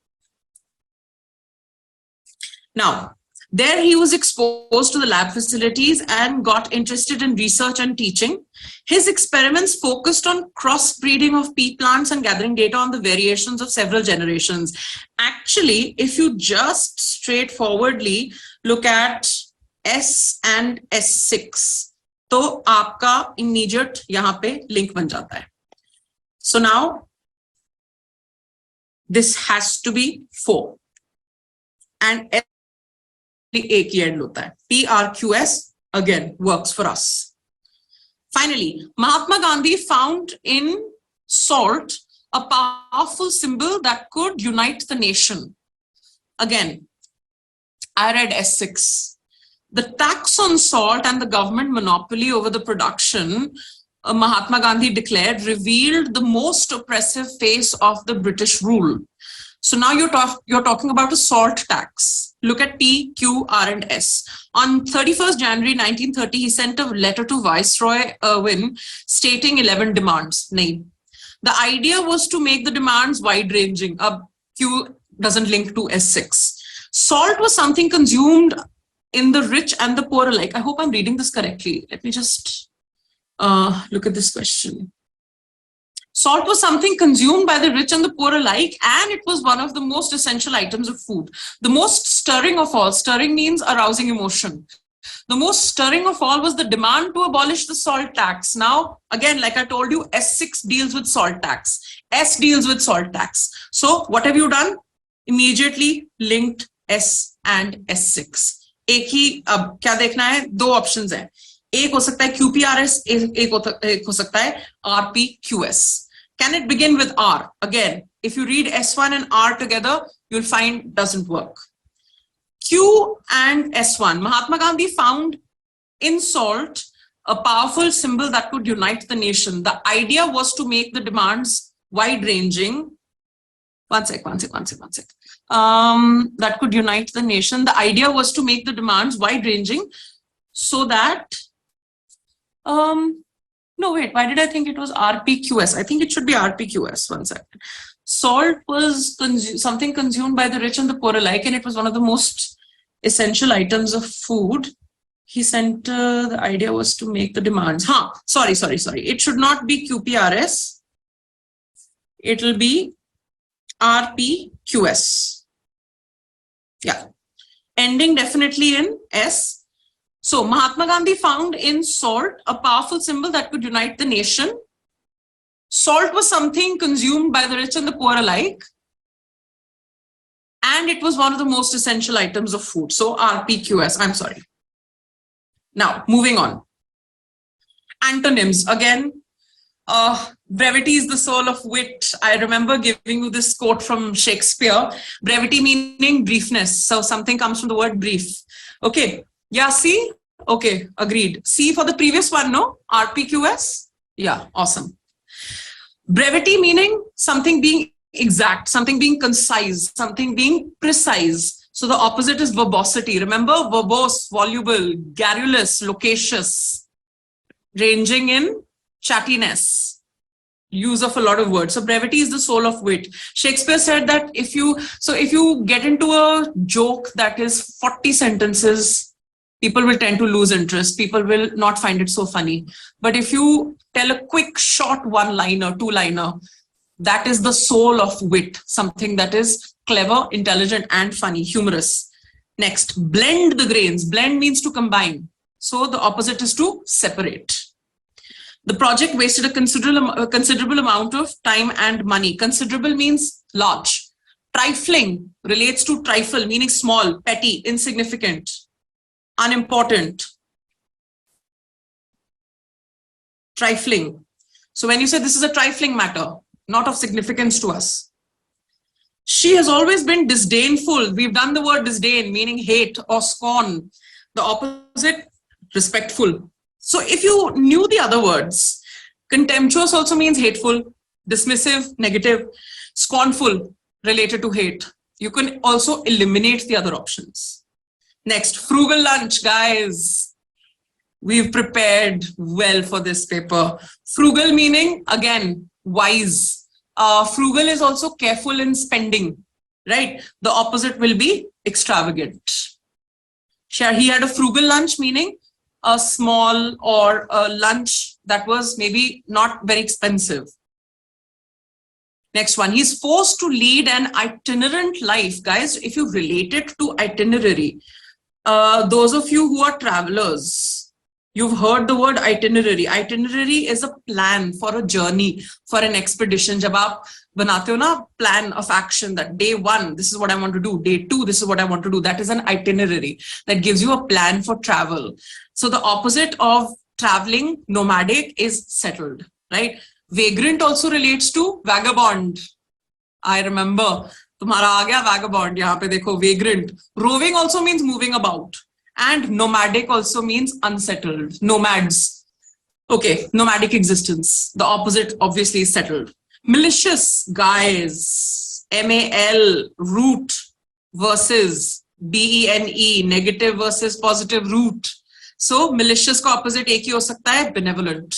now, there he was exposed to the lab facilities and got interested in research and teaching. His experiments focused on crossbreeding of pea plants and gathering data on the variations of several generations. Actually, if you just straightforwardly look at S and S6, तो आपका immediate यहाँ पे link बन जाता है. So now, this has to be 4. And एक ही end होता है. PRQS again works for us. Finally, Mahatma Gandhi found in salt a powerful symbol that could unite the nation. Again, I read S6. The tax on salt and the government monopoly over the production, Mahatma Gandhi declared, revealed the most oppressive face of the British rule. So now you're talking about a salt tax. Look at P, Q, R, and S. On 31st January 1930, he sent a letter to Viceroy Irwin stating 11 demands. Nahin. The idea was to make the demands wide-ranging. Q doesn't link to S6. Salt was something consumed in the rich and the poor alike. I hope I'm reading this correctly. Let me just look at this question. Salt was something consumed by the rich and the poor alike, and it was one of the most essential items of food. The most stirring of all, stirring means arousing emotion. The most stirring of all was the demand to abolish the salt tax. Now, again, like I told you, S6 deals with salt tax. S deals with salt tax. So what have you done? Immediately linked S and S6. एक ही अब क्या देखना है? दो options हैं. एक हो सकता है QPRS, एक हो सकता है RPQS. Can it begin with R? Again, if you read S1 and R together, you'll find doesn't work. Q and S1. Mahatma Gandhi found in salt a powerful symbol that could unite the nation. The idea was to make the demands wide-ranging. One sec. That could unite the nation. The idea was to make the demands wide-ranging so that no, wait, why did I think it was RPQS? I think it should be RPQS. One second. Salt was something consumed by the rich and the poor alike, and it was one of the most essential items of food. He sent, the idea was to make the demands. Sorry. It should not be QPRS. It will be RPQS. Yeah. Ending definitely in S. So Mahatma Gandhi found in salt a powerful symbol that could unite the nation. Salt was something consumed by the rich and the poor alike. And it was one of the most essential items of food. So RPQS, I'm sorry. Now, moving on. Antonyms. Again, brevity is the soul of wit. I remember giving you this quote from Shakespeare. Brevity meaning briefness. So something comes from the word brief. Okay. Yeah, C? Okay, agreed. C for the previous one, no? RPQS? Yeah, awesome. Brevity meaning something being exact, something being concise, something being precise. So the opposite is verbosity. Remember, verbose, voluble, garrulous, loquacious, ranging in chattiness. Use of a lot of words. So brevity is the soul of wit. Shakespeare said that if you get into a joke that is 40 sentences, people will tend to lose interest. People will not find it so funny. But if you tell a quick, short one-liner, two-liner, That is the soul of wit, something that is clever, intelligent, and funny, humorous. Next, blend the grains. Blend means to combine. So the opposite is to separate. The project wasted a considerable amount of time and money. Considerable means large. Trifling relates to trifle, meaning small, petty, insignificant, unimportant. Trifling. So when you say this is a trifling matter, not of significance to us. She has always been disdainful. We've done the word disdain, meaning hate or scorn. The opposite, respectful. So if you knew the other words, contemptuous also means hateful, dismissive, negative, scornful, related to hate. You can also eliminate the other options. Next, frugal lunch, guys. We've prepared well for this paper. Frugal meaning, again, wise. Frugal is also careful in spending, right? The opposite will be extravagant. He had a frugal lunch, meaning a small or a lunch that was maybe not very expensive. Next one, he's forced to lead an itinerant life. Guys, if you relate it to itinerary, those of you who are travelers, you've heard the word itinerary. Itinerary is a plan for a journey, for an expedition. Jab aap banate ho na plan of action, that day 1, this is what I want to do. Day 2, this is what I want to do. That is an itinerary that gives you a plan for travel. So the opposite of traveling, nomadic, is settled, right? Vagrant also relates to vagabond. I remember, tumhara aa gaya vagabond, yahan pe dekho, vagrant. Roving also means moving about. And nomadic also means unsettled, nomads. Okay, nomadic existence. The opposite obviously is settled. Malicious, guys. M-A-L, root versus B-E-N-E, negative versus positive root. So malicious का opposite एक ही हो सकता है, benevolent.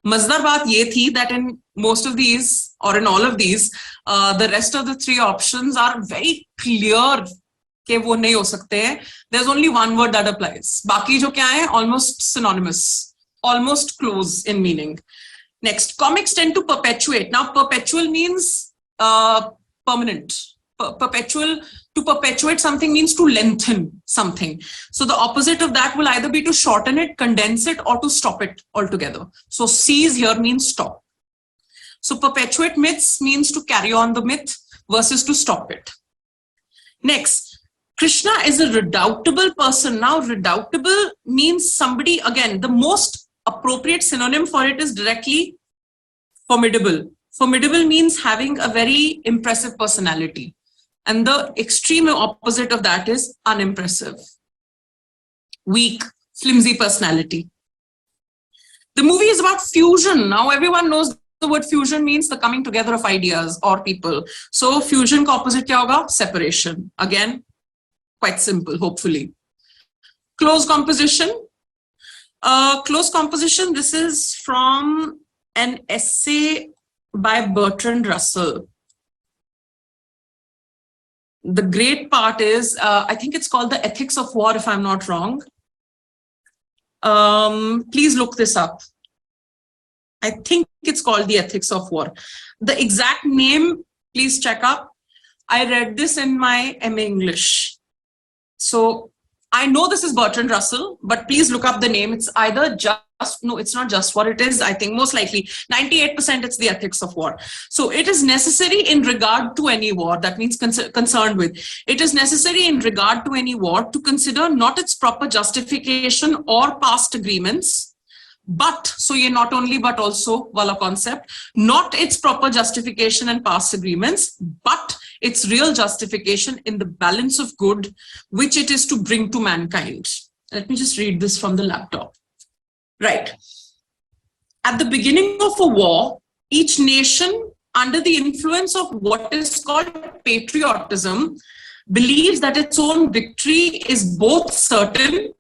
मजेदार बात ये थी that in most of these or in all of these, the rest of the 3 options are very clear कि वो नहीं हो सकते हैं. There's only one word that applies. बाकी जो क्या है, almost synonymous, almost close in meaning. Next, comics tend to perpetuate. Now, perpetual means permanent. Perpetual, to perpetuate something means to lengthen something. So the opposite of that will either be to shorten it, condense it, or to stop it altogether. So cease here means stop. So perpetuate myths means to carry on the myth versus to stop it. Next, Krishna is a redoubtable person. Now, redoubtable means somebody, again, the most appropriate synonym for it is directly formidable. Formidable means having a very impressive personality. And the extreme opposite of that is unimpressive. Weak, flimsy personality. The movie is about fusion. Now, everyone knows the word fusion means the coming together of ideas or people. So, fusion ka opposite kya hoga? Separation. Again, quite simple, hopefully. Close composition. Close composition, this is from an essay by Bertrand Russell. The great part is, I think it's called The Ethics of War, if I'm not wrong. Please look this up. I think it's called The Ethics of War. The exact name, please check up. I read this in my MA English. So I know this is Bertrand Russell, but please look up the name. It's either no, it's not just what it is. I think most likely 98% it's The Ethics of War. So it is necessary in regard to any war, that means concerned with. It is necessary in regard to any war to consider not its proper justification or past agreements, but, so ye not only but also, wala concept, not its proper justification and past agreements, but its real justification in the balance of good which it is to bring to mankind. Let me just read this from the laptop. Right. At the beginning of a war, each nation, under the influence of what is called patriotism, believes that its own victory is both certain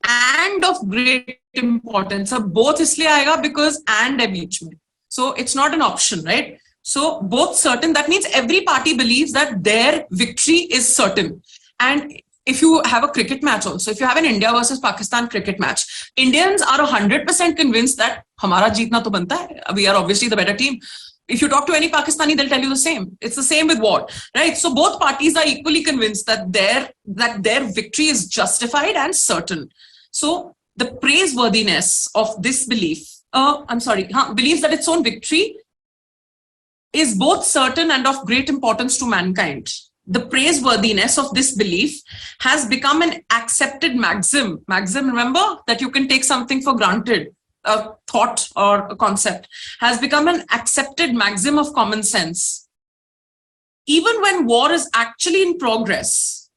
and of great importance. So both isliye aayega because and hai beech mein. So it's not an option, right? So both certain, that means every party believes that their victory is certain. And if you have a cricket match also, if you have an India versus Pakistan cricket match, Indians are 100% convinced that hamara jeetna to banta hai. We are obviously the better team. If you talk to any Pakistani, they'll tell you the same. It's the same with war, right? So both parties are equally convinced that their victory is justified and certain. So the praiseworthiness of this belief, believes that its own victory is both certain and of great importance to mankind. The praiseworthiness of this belief has become an accepted maxim. Maxim, remember that you can take something for granted, a thought or a concept, has become an accepted maxim of common sense. Even when war is actually in progress,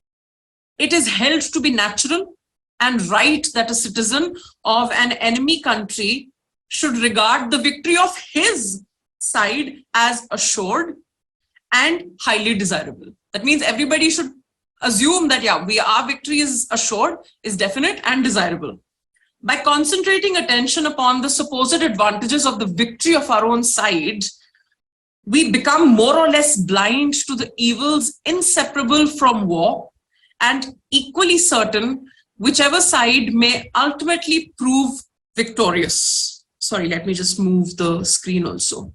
it is held to be natural and right that a citizen of an enemy country should regard the victory of his side as assured and highly desirable. That means everybody should assume that, our victory is assured, is definite and desirable. By concentrating attention upon the supposed advantages of the victory of our own side, we become more or less blind to the evils inseparable from war and equally certain whichever side may ultimately prove victorious. Sorry, let me just move the screen also.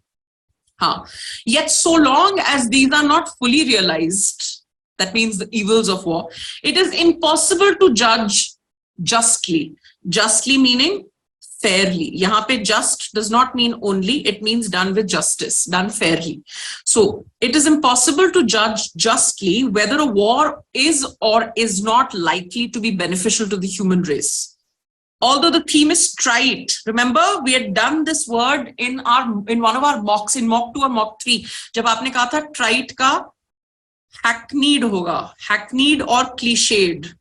Yet so long as these are not fully realized, that means the evils of war, it is impossible to judge justly. Justly meaning fairly. Yahan pe just does not mean only, it means done with justice, done fairly. So it is impossible to judge justly whether a war is or is not likely to be beneficial to the human race. Although the theme is trite, remember we had done this word in one of our mocks, in mock 2 or mock 3. Jab aapne kaha tha trite ka hackneyed hoga, hackneyed or cliched.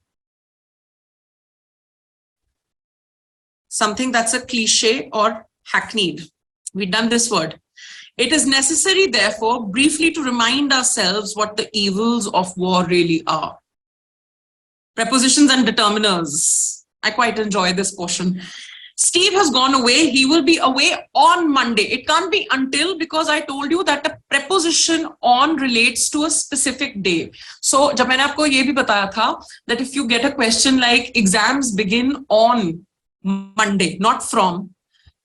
Something that's a cliche or hackneyed. We've done this word. It is necessary, therefore, briefly to remind ourselves what the evils of war really are. Prepositions and determiners. I quite enjoy this portion. Steve has gone away. He will be away on Monday. It can't be until, because I told you that a preposition on relates to a specific day. So, jab maine aapko ye bhi bataya tha that if you get a question like exams begin on Monday, not from,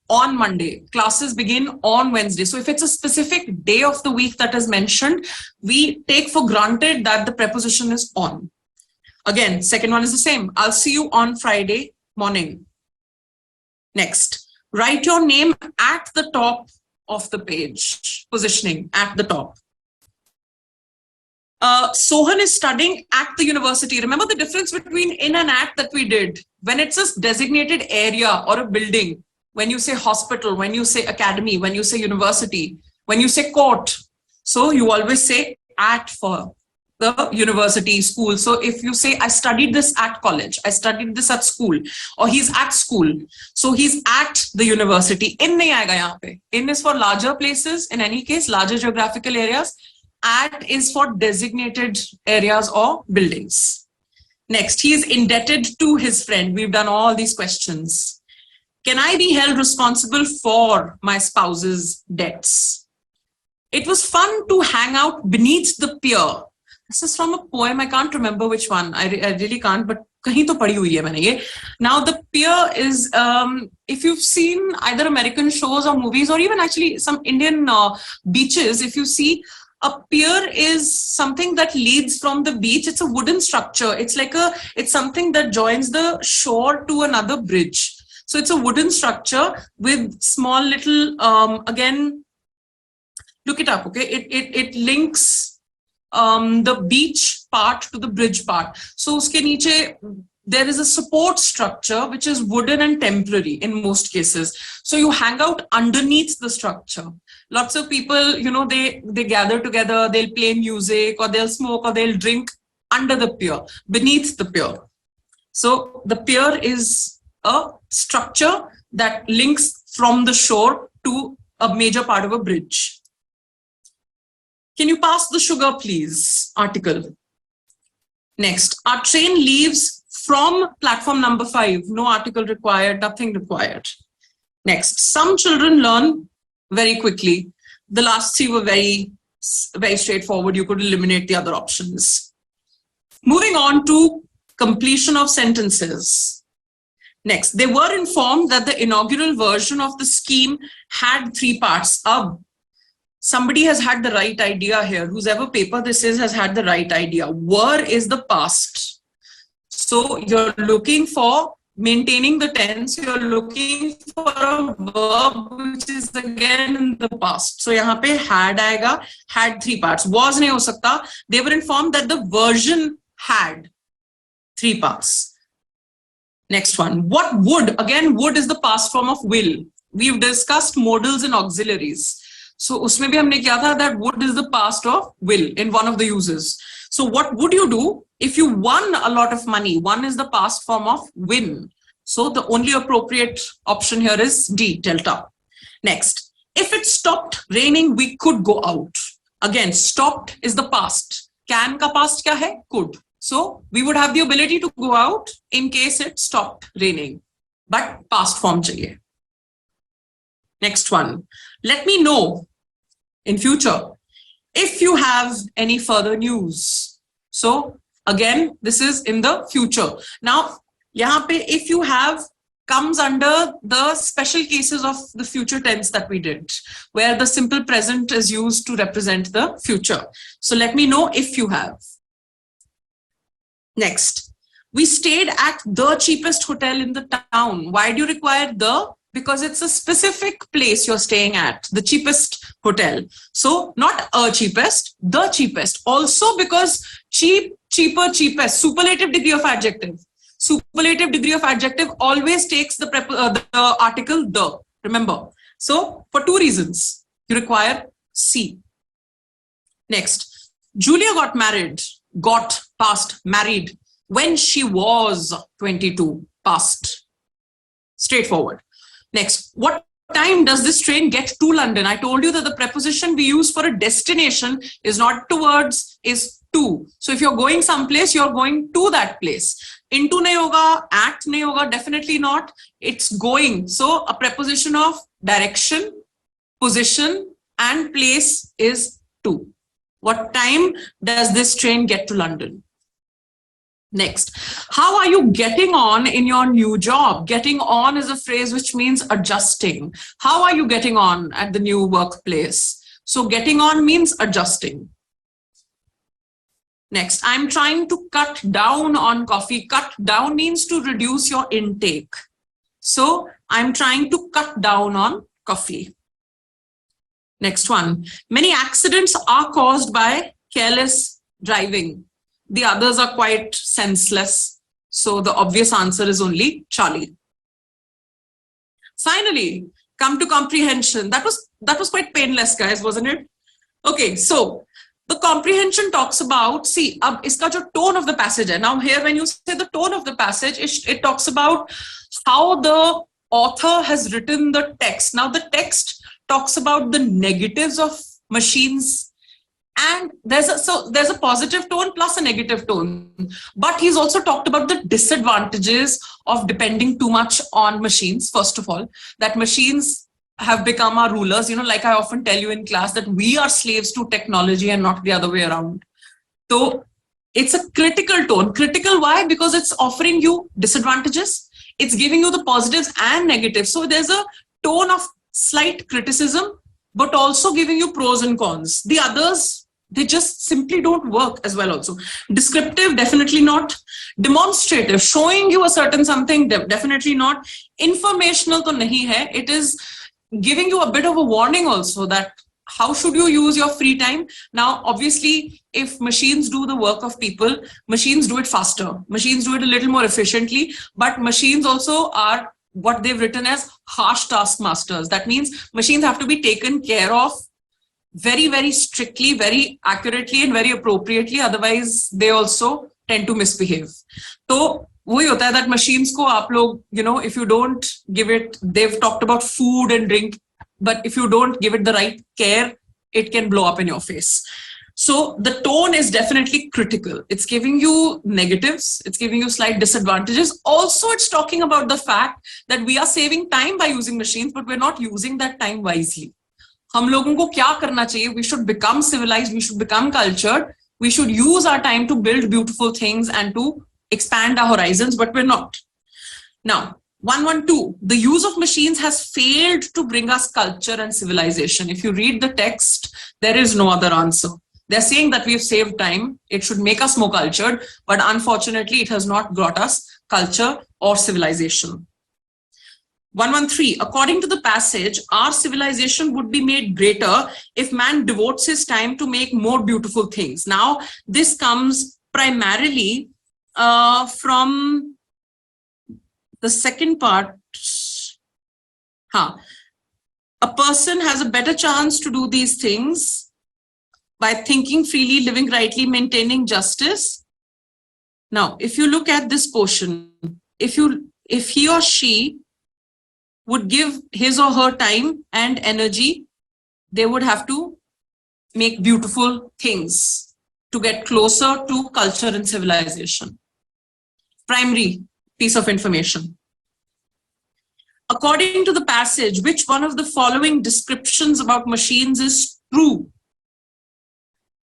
on Monday, classes begin on Wednesday. So if it's a specific day of the week that is mentioned, we take for granted that the preposition is on. Again, second one is the same. I'll see you on Friday morning. Next, write your name at the top of the page. Positioning at the top. Sohan is studying at the university. Remember the difference between in and at that we did. When it's a designated area or a building, when you say hospital, when you say academy, when you say university, when you say court, so you always say at for the university, school. So if you say, I studied this at college, I studied this at school, or he's at school, so he's at the university. In nahi aayega yahan pe. In is for larger places, in any case, larger geographical areas. At is for designated areas or buildings. Next, he is indebted to his friend. We've done all these questions. Can I be held responsible for my spouse's debts? It was fun to hang out beneath the pier. This is from a poem. I can't remember which one. I really can't, but kahin to padhi hui hai maine ye. Now the pier is, if you've seen either American shows or movies, or even actually some Indian beaches, if you see, a pier is something that leads from the beach. It's a wooden structure. It's something that joins the shore to another bridge. So it's a wooden structure with small little, again, look it up, okay? It links the beach part to the bridge part. So uske niche, there is a support structure which is wooden and temporary in most cases. So you hang out underneath the structure. Lots of people, you know, they gather together, they'll play music or they'll smoke or they'll drink under the pier, beneath the pier. So the pier is a structure that links from the shore to a major part of a bridge. Can you pass the sugar, please? Article. Next, our train leaves from platform number 5. No article required, nothing required. Next, some children learn very quickly. The last 3 were very straightforward. You could eliminate the other options. Moving on to completion of sentences. Next, they were informed that the inaugural version of the scheme had 3 parts. Somebody has had the right idea here. Whoever paper this is has had the right idea. Were is the past. So you're looking for maintaining the tense. You're looking for a verb which is again in the past. So यहाँ पे had आएगा, had 3 parts. Was नहीं हो सकता. They were informed that the version had 3 parts. Next one. What would? Again, would is the past form of will. We've discussed modals and auxiliaries. So उसमें भी हमने किया था that would is the past of will in one of the uses. So what would you do if you won a lot of money? One is the past form of win. So the only appropriate option here is D, delta. Next, if it stopped raining, we could go out. Again, stopped is the past. Can का past क्या है? Could. So we would have the ability to go out in case it stopped raining. But past form चाहिए. Next one. Let me know in future if you have any further news. So again, this is in the future. Now, यहाँ पे if you have comes under the special cases of the future tense that we did, where the simple present is used to represent the future. So let me know if you have. Next, we stayed at the cheapest hotel in the town. Why do you require the? Because it's a specific place you're staying at, the cheapest hotel. So not a cheapest, the cheapest. Also because cheap, cheaper, cheapest, superlative degree of adjective. Superlative degree of adjective always takes the article the, remember. So for 2 reasons, you require C. Next, Julia got married, got past, married, when she was 22, past. Straightforward. Next, what time does this train get to London? I told you that the preposition we use for a destination is not towards, is to. So if you're going someplace, you're going to that place. Into nahi hoga, at nahi hoga, definitely not. It's going. So a preposition of direction, position, and place is to. What time does this train get to London? Next, how are you getting on in your new job? Getting on is a phrase which means adjusting. How are you getting on at the new workplace? So getting on means adjusting. Next, I'm trying to cut down on coffee. Cut down means to reduce your intake. So I'm trying to cut down on coffee. Next one, many accidents are caused by careless driving. The others are quite senseless. So the obvious answer is only Charlie. Finally, come to comprehension. That was quite painless, guys, wasn't it? Okay, so the comprehension talks about, see, ab iska jo tone of the passage hai. Now here, when you say the tone of the passage, it talks about how the author has written the text. Now the text talks about the negatives of machines. And there's a positive tone plus a negative tone. But he's also talked about the disadvantages of depending too much on machines. First of all, that machines have become our rulers. You know, like I often tell you in class that we are slaves to technology and not the other way around. So it's a critical tone. Critical, why? Because it's offering you disadvantages. It's giving you the positives and negatives. So there's a tone of slight criticism, but also giving you pros and cons. The others, they just simply don't work as well also. Descriptive, definitely not. Demonstrative, showing you a certain something, definitely not. Informational to nahi hai. It is giving you a bit of a warning also that how should you use your free time. Now, obviously, if machines do the work of people, machines do it faster. Machines do it a little more efficiently, but machines also are what they've written as harsh taskmasters. That means machines have to be taken care of very, very strictly, very accurately and very appropriately. Otherwise, they also tend to misbehave. So, वही होता है that machines को आप लोग, you know, if you don't give it, they've talked about food and drink, but if you don't give it the right care, it can blow up in your face. So the tone is definitely critical. It's giving you negatives. It's giving you slight disadvantages. Also, it's talking about the fact that we are saving time by using machines, but we're not using that time wisely. हम लोगों को क्या करना चाहिए? We should become civilized. We should become cultured. We should use our time to build beautiful things and to expand our horizons, but we're not. Now, 112, the use of machines has failed to bring us culture and civilization. If you read the text, there is no other answer. They're saying that we've saved time, it should make us more cultured, but unfortunately, it has not brought us culture or civilization. 113, according to the passage, our civilization would be made greater if man devotes his time to make more beautiful things. Now, this comes primarily from the second part. A person has a better chance to do these things by thinking freely, living rightly, maintaining justice. Now, if you look at this portion, if he or she would give his or her time and energy, they would have to make beautiful things to get closer to culture and civilization. Primary piece of information. According to the passage, which one of the following descriptions about machines is true?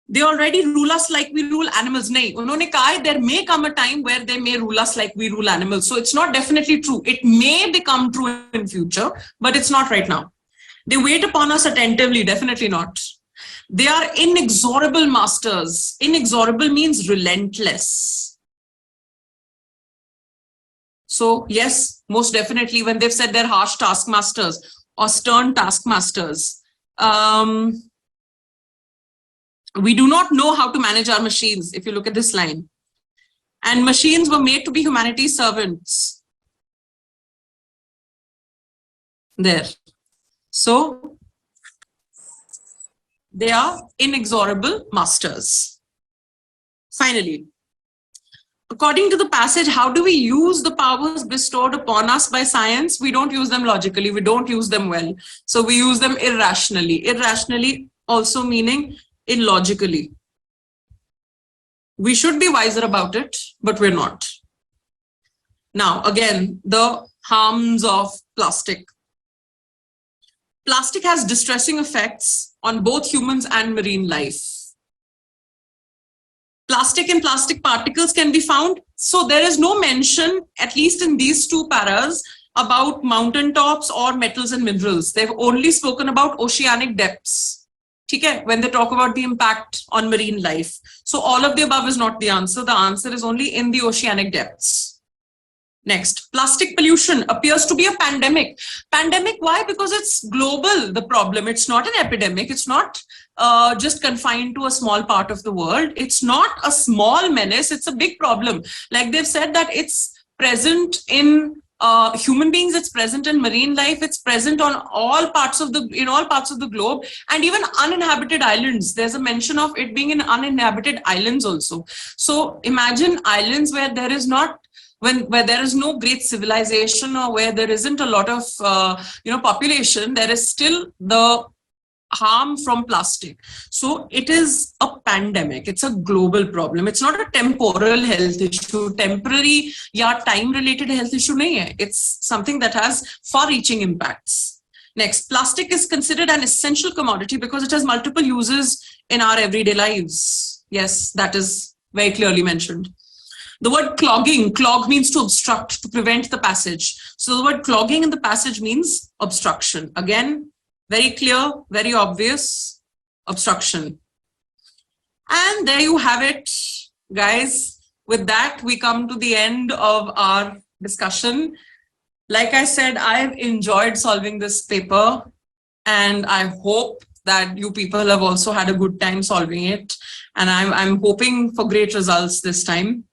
They already rule us like we rule animals. Nahi, unhone kaha there may come a time where they may rule us like we rule animals. So it's not definitely true. It may become true in future, but it's not right now. They wait upon us attentively, definitely not. They are inexorable masters. Inexorable means relentless. So yes, most definitely when they've said they're harsh taskmasters or stern taskmasters, we do not know how to manage our machines, if you look at this line. And machines were made to be humanity's servants. There. So, they are inexorable masters. Finally, according to the passage, how do we use the powers bestowed upon us by science? We don't use them logically. We don't use them well. So, we use them irrationally. Irrationally also meaning illogically. We should be wiser about it, but we're not. Now, again, the harms of plastic. Plastic has distressing effects on both humans and marine life. Plastic and plastic particles can be found. So there is no mention, at least in these two paras, about mountaintops or metals and minerals. They've only spoken about oceanic depths. Okay, when they talk about the impact on marine life. So all of the above is not the answer. The answer is only in the oceanic depths. Next, plastic pollution appears to be a pandemic. Pandemic, why? Because it's global, the problem. It's not an epidemic. It's not just confined to a small part of the world. It's not a small menace. It's a big problem. Like they've said that it's present in human beings, it's present in marine life, it's present on all parts of the globe, and even uninhabited islands. There's a mention of it being in uninhabited islands also. So imagine islands where there is not, where there is no great civilization, or where there isn't a lot of population, there is still the harm from plastic. So it is a pandemic. It's a global problem. It's not a temporal health issue, temporary or time-related health issue. Nahi hai. It's something that has far-reaching impacts. Next, plastic is considered an essential commodity because it has multiple uses in our everyday lives. Yes, that is very clearly mentioned. The word clogging, clog means to obstruct, to prevent the passage. So the word clogging in the passage means obstruction. Again, very clear, very obvious, obstruction. And there you have it, guys. With that, we come to the end of our discussion. Like I said, I've enjoyed solving this paper, and I hope that you people have also had a good time solving it. And I'm hoping for great results this time.